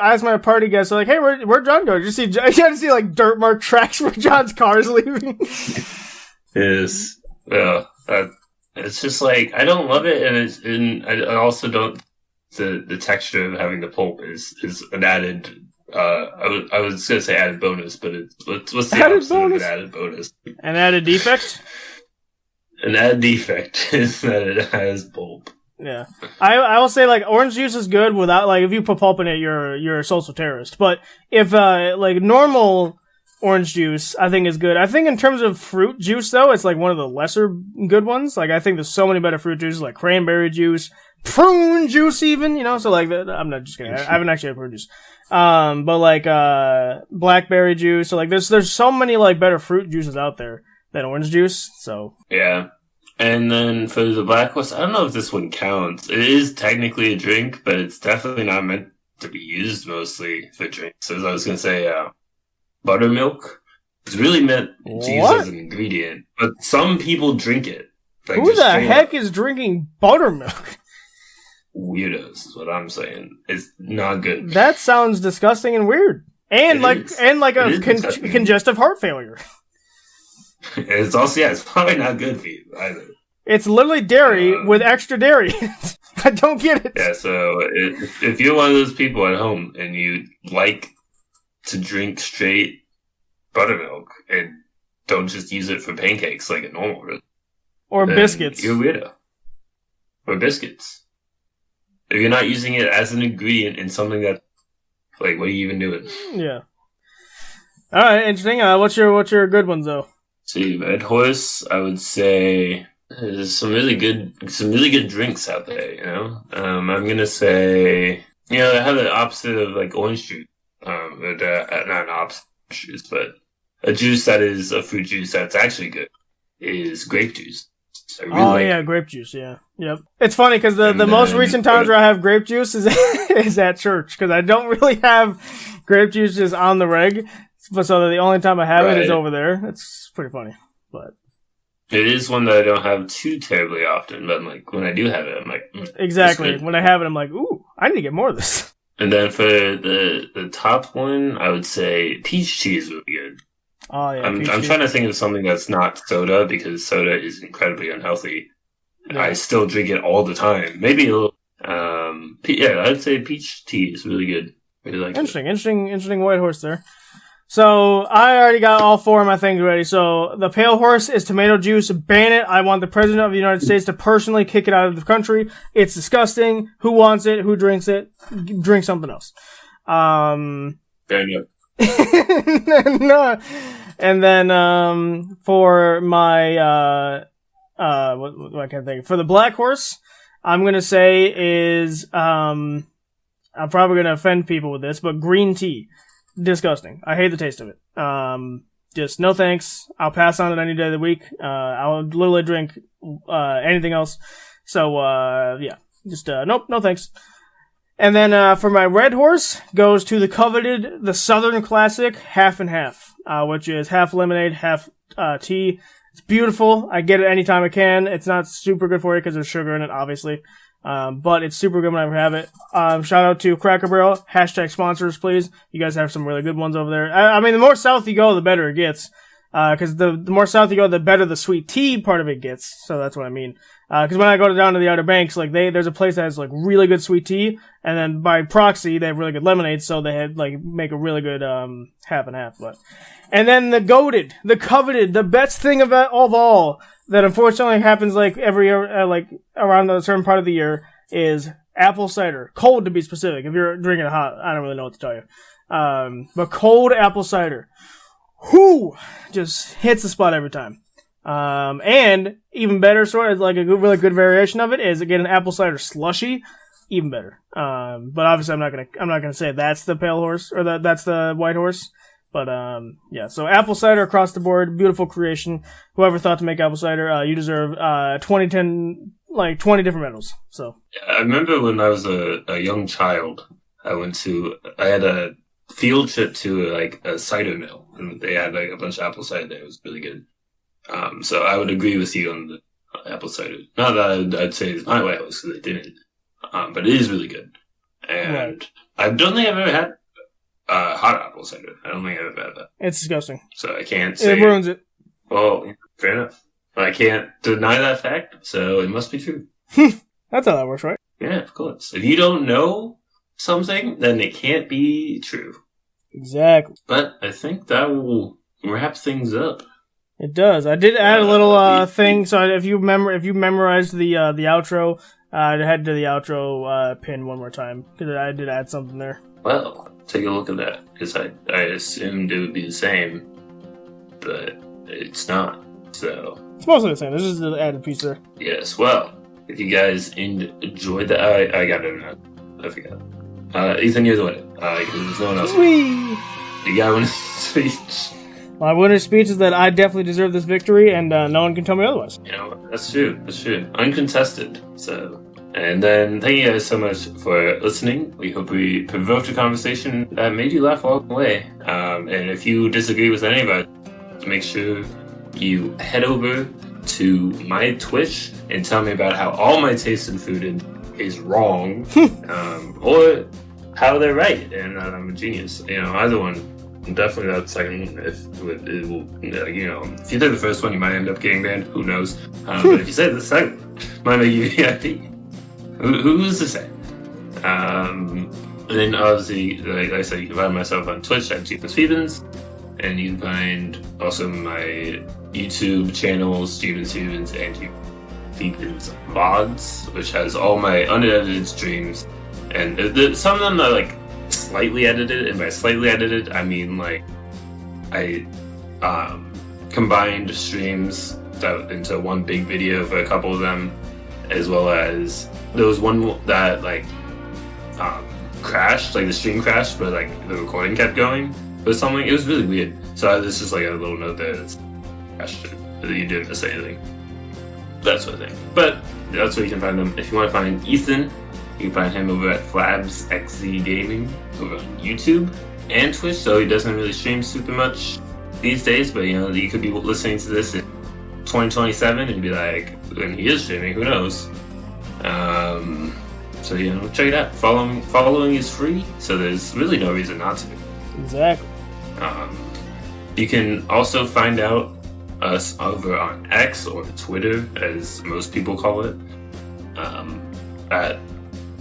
asked my party guests, like, hey, where'd John go? You had to see like dirt mark tracks where John's car is leaving. Yes. Yeah. It's just like I don't love it, and I also don't. The texture of having the pulp is an added. I was gonna say added bonus, but what's the added opposite bonus? of an added bonus? An added defect. An added defect is that it has pulp. Yeah, I will say like orange juice is good without like if you put pulp in it, you're a social terrorist. But if like normal orange juice, I think is good. I think in terms of fruit juice though, it's like one of the lesser good ones. Like I think there's so many better fruit juices like cranberry juice, prune juice, even So like I'm not just kidding. I haven't actually had prune juice. But like blackberry juice. So like there's so many like better fruit juices out there than orange juice. So yeah. And then for the black horse, I don't know if this one counts. It is technically a drink, but it's definitely not meant to be used mostly for drinks. So I was going to say buttermilk. It's really meant to use as an ingredient, but some people drink it. Like, who the heck is drinking buttermilk? Weirdos is what I'm saying. It's not good. That sounds disgusting and weird. And like a congestive heart failure. It's also, it's probably not good for you either. It's literally dairy with extra dairy. I don't get it. Yeah, so if you're one of those people at home and you like to drink straight buttermilk and don't just use it for pancakes like a normal or biscuits. You're a weirdo. Or biscuits. If you're not using it as an ingredient in something that, like, what are you even doing? Yeah. All right, interesting. What's your good ones though? See, Red Horse, I would say there's some really good drinks out there, I'm gonna say, they have the opposite of like orange juice. Not an opposite juice, but a juice that is a fruit juice that's actually good is grape juice. Grape juice, yeah. Yep. It's funny because the most recent times where I have grape juice is at church because I don't really have grape juice just on the reg. But so the only time I have it is over there. It's pretty funny, but it is one that I don't have too terribly often. But like when I do have it, I'm like, exactly. When I have it, I'm like, ooh, I need to get more of this. And then for the top one, I would say peach tea is really good. Oh yeah, I'm trying to think of something that's not soda because soda is incredibly unhealthy. Yeah. I still drink it all the time. Maybe a little. I'd say peach tea is really good. Really like interesting white horse there. So, I already got all four of my things ready. So, the pale horse is tomato juice. Ban it. I want the President of the United States to personally kick it out of the country. It's disgusting. Who wants it? Who drinks it? Drink something else. Fair enough. No. And then, for my, what I can't think. For the black horse, I'm going to say is, I'm probably going to offend people with this, but green tea. Disgusting. I hate the taste of it. Just no thanks. I'll pass on it any day of the week. I'll literally drink anything else. So just nope, no thanks. And then for my red horse goes to the coveted, the Southern Classic half and half, which is half lemonade, half tea. It's beautiful. I get it anytime I can. It's not super good for you because there's sugar in it, obviously. But it's super good whenever I have it. Shout out to Cracker Barrel. # sponsors, please. You guys have some really good ones over there. I mean, the more south you go, the better it gets. Cause the more south you go, the better the sweet tea part of it gets. So that's what I mean. Because when I go down to the Outer Banks, like there's a place that has like really good sweet tea, and then by proxy they have really good lemonade, so they had like make a really good half and half. But and then the goated, the coveted, the best thing of all that unfortunately happens like every year, like around a certain part of the year, is apple cider, cold to be specific. If you're drinking it hot, I don't really know what to tell you. But cold apple cider, whoo, just hits the spot every time. And even better, sort of like a really good variation of it is again an apple cider slushy, even better. But obviously I'm not gonna say that's the pale horse or that's the white horse. But yeah, so apple cider across the board, beautiful creation. Whoever thought to make apple cider, you deserve 20 different medals. So I remember when I was a young child, I had a field trip to like a cider mill, and they had like a bunch of apple cider there. It was really good. So I would agree with you on the apple cider. Not that I'd say it's my white horse because I didn't, but it is really good. And right. I don't think I've ever had hot apple cider. I don't think I've ever had that. It's disgusting. So I can't say. It ruins it. Well, fair enough. I can't deny that fact, so it must be true. That's how that works, right? Yeah, of course. If you don't know something, then it can't be true. Exactly. But I think that will wrap things up. It does. I did add a little thing. So if you memorized the outro, I'd head to the outro pin one more time because I did add something there. Well, take a look at that because I assumed it would be the same, but it's not. So it's mostly the same. There's just an added piece there. Yes. Well, if you guys enjoyed that, I got it. I forgot. Ethan, you're the winner because there's no one else. Whee! You got one speech. My winner's speech is that I definitely deserve this victory, and no one can tell me otherwise. You know, that's true. That's true. Uncontested. So, and then thank you guys so much for listening. We hope we provoked a conversation that made you laugh all the way. And if you disagree with any of us, make sure you head over to my Twitch and tell me about how all my taste in food is wrong, or how they're right, and I'm a genius. You know, either one. Definitely that second. If it will, you know, if you did the first one, you might end up getting banned. Who knows? But if you say the second, might make you VIP. Who's to say? And then obviously, like I said, you can find myself on Twitch at Stephen Stevens, and you can find also my YouTube channels, Stephen Stevens and Stevens VODs, which has all my unedited streams, and some of them are like slightly edited, and by slightly edited I mean like I combined streams into one big video for a couple of them, as well as there was one that like crashed, like the stream crashed but like the recording kept going or something. It was really weird, so this is like a little note there that's crashed, that you didn't miss anything, that sort of thing. But that's where you can find them. If you want to find Ethan, you can find him over at FlabsXZ Gaming over on YouTube and Twitch, so he doesn't really stream super much these days, but you know, you could be listening to this in 2027 and be like, when he is streaming, who knows? So, you know, check it out. Following is free, so there's really no reason not to. Exactly. You can also find out us over on X, or Twitter, as most people call it, at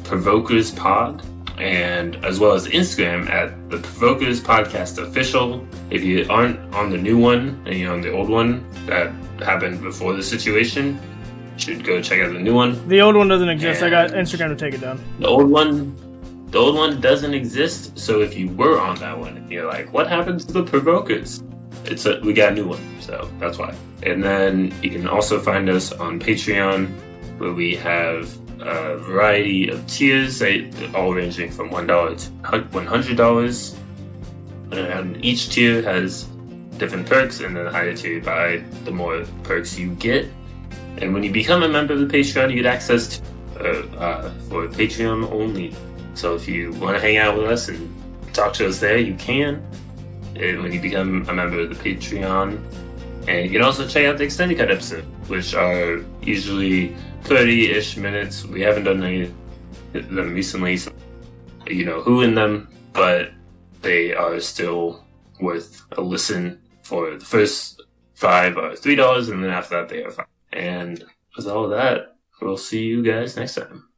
Provokers Pod, and as well as Instagram at the Provokers Podcast Official. If you aren't on the new one and you're on the old one that happened before the situation, you should go check out the new one. The old one doesn't exist. And I got Instagram to take it down. The old one doesn't exist. So if you were on that one and you're like, what happened to the Provokers? We got a new one, so that's why. And then you can also find us on Patreon, where we have a variety of tiers, all ranging from $1 to $100, and each tier has different perks, and the higher tier you buy, the more perks you get. And when you become a member of the Patreon, you get access to for Patreon only. So if you want to hang out with us and talk to us there, you can. And when you become a member of the Patreon, and you can also check out the extended cut episodes, which are usually 30-ish minutes. We haven't done any of them recently, so you know who in them, but they are still worth a listen. For the first 5 are $3, and then after that they are $5. And with all of that, We'll see you guys next time.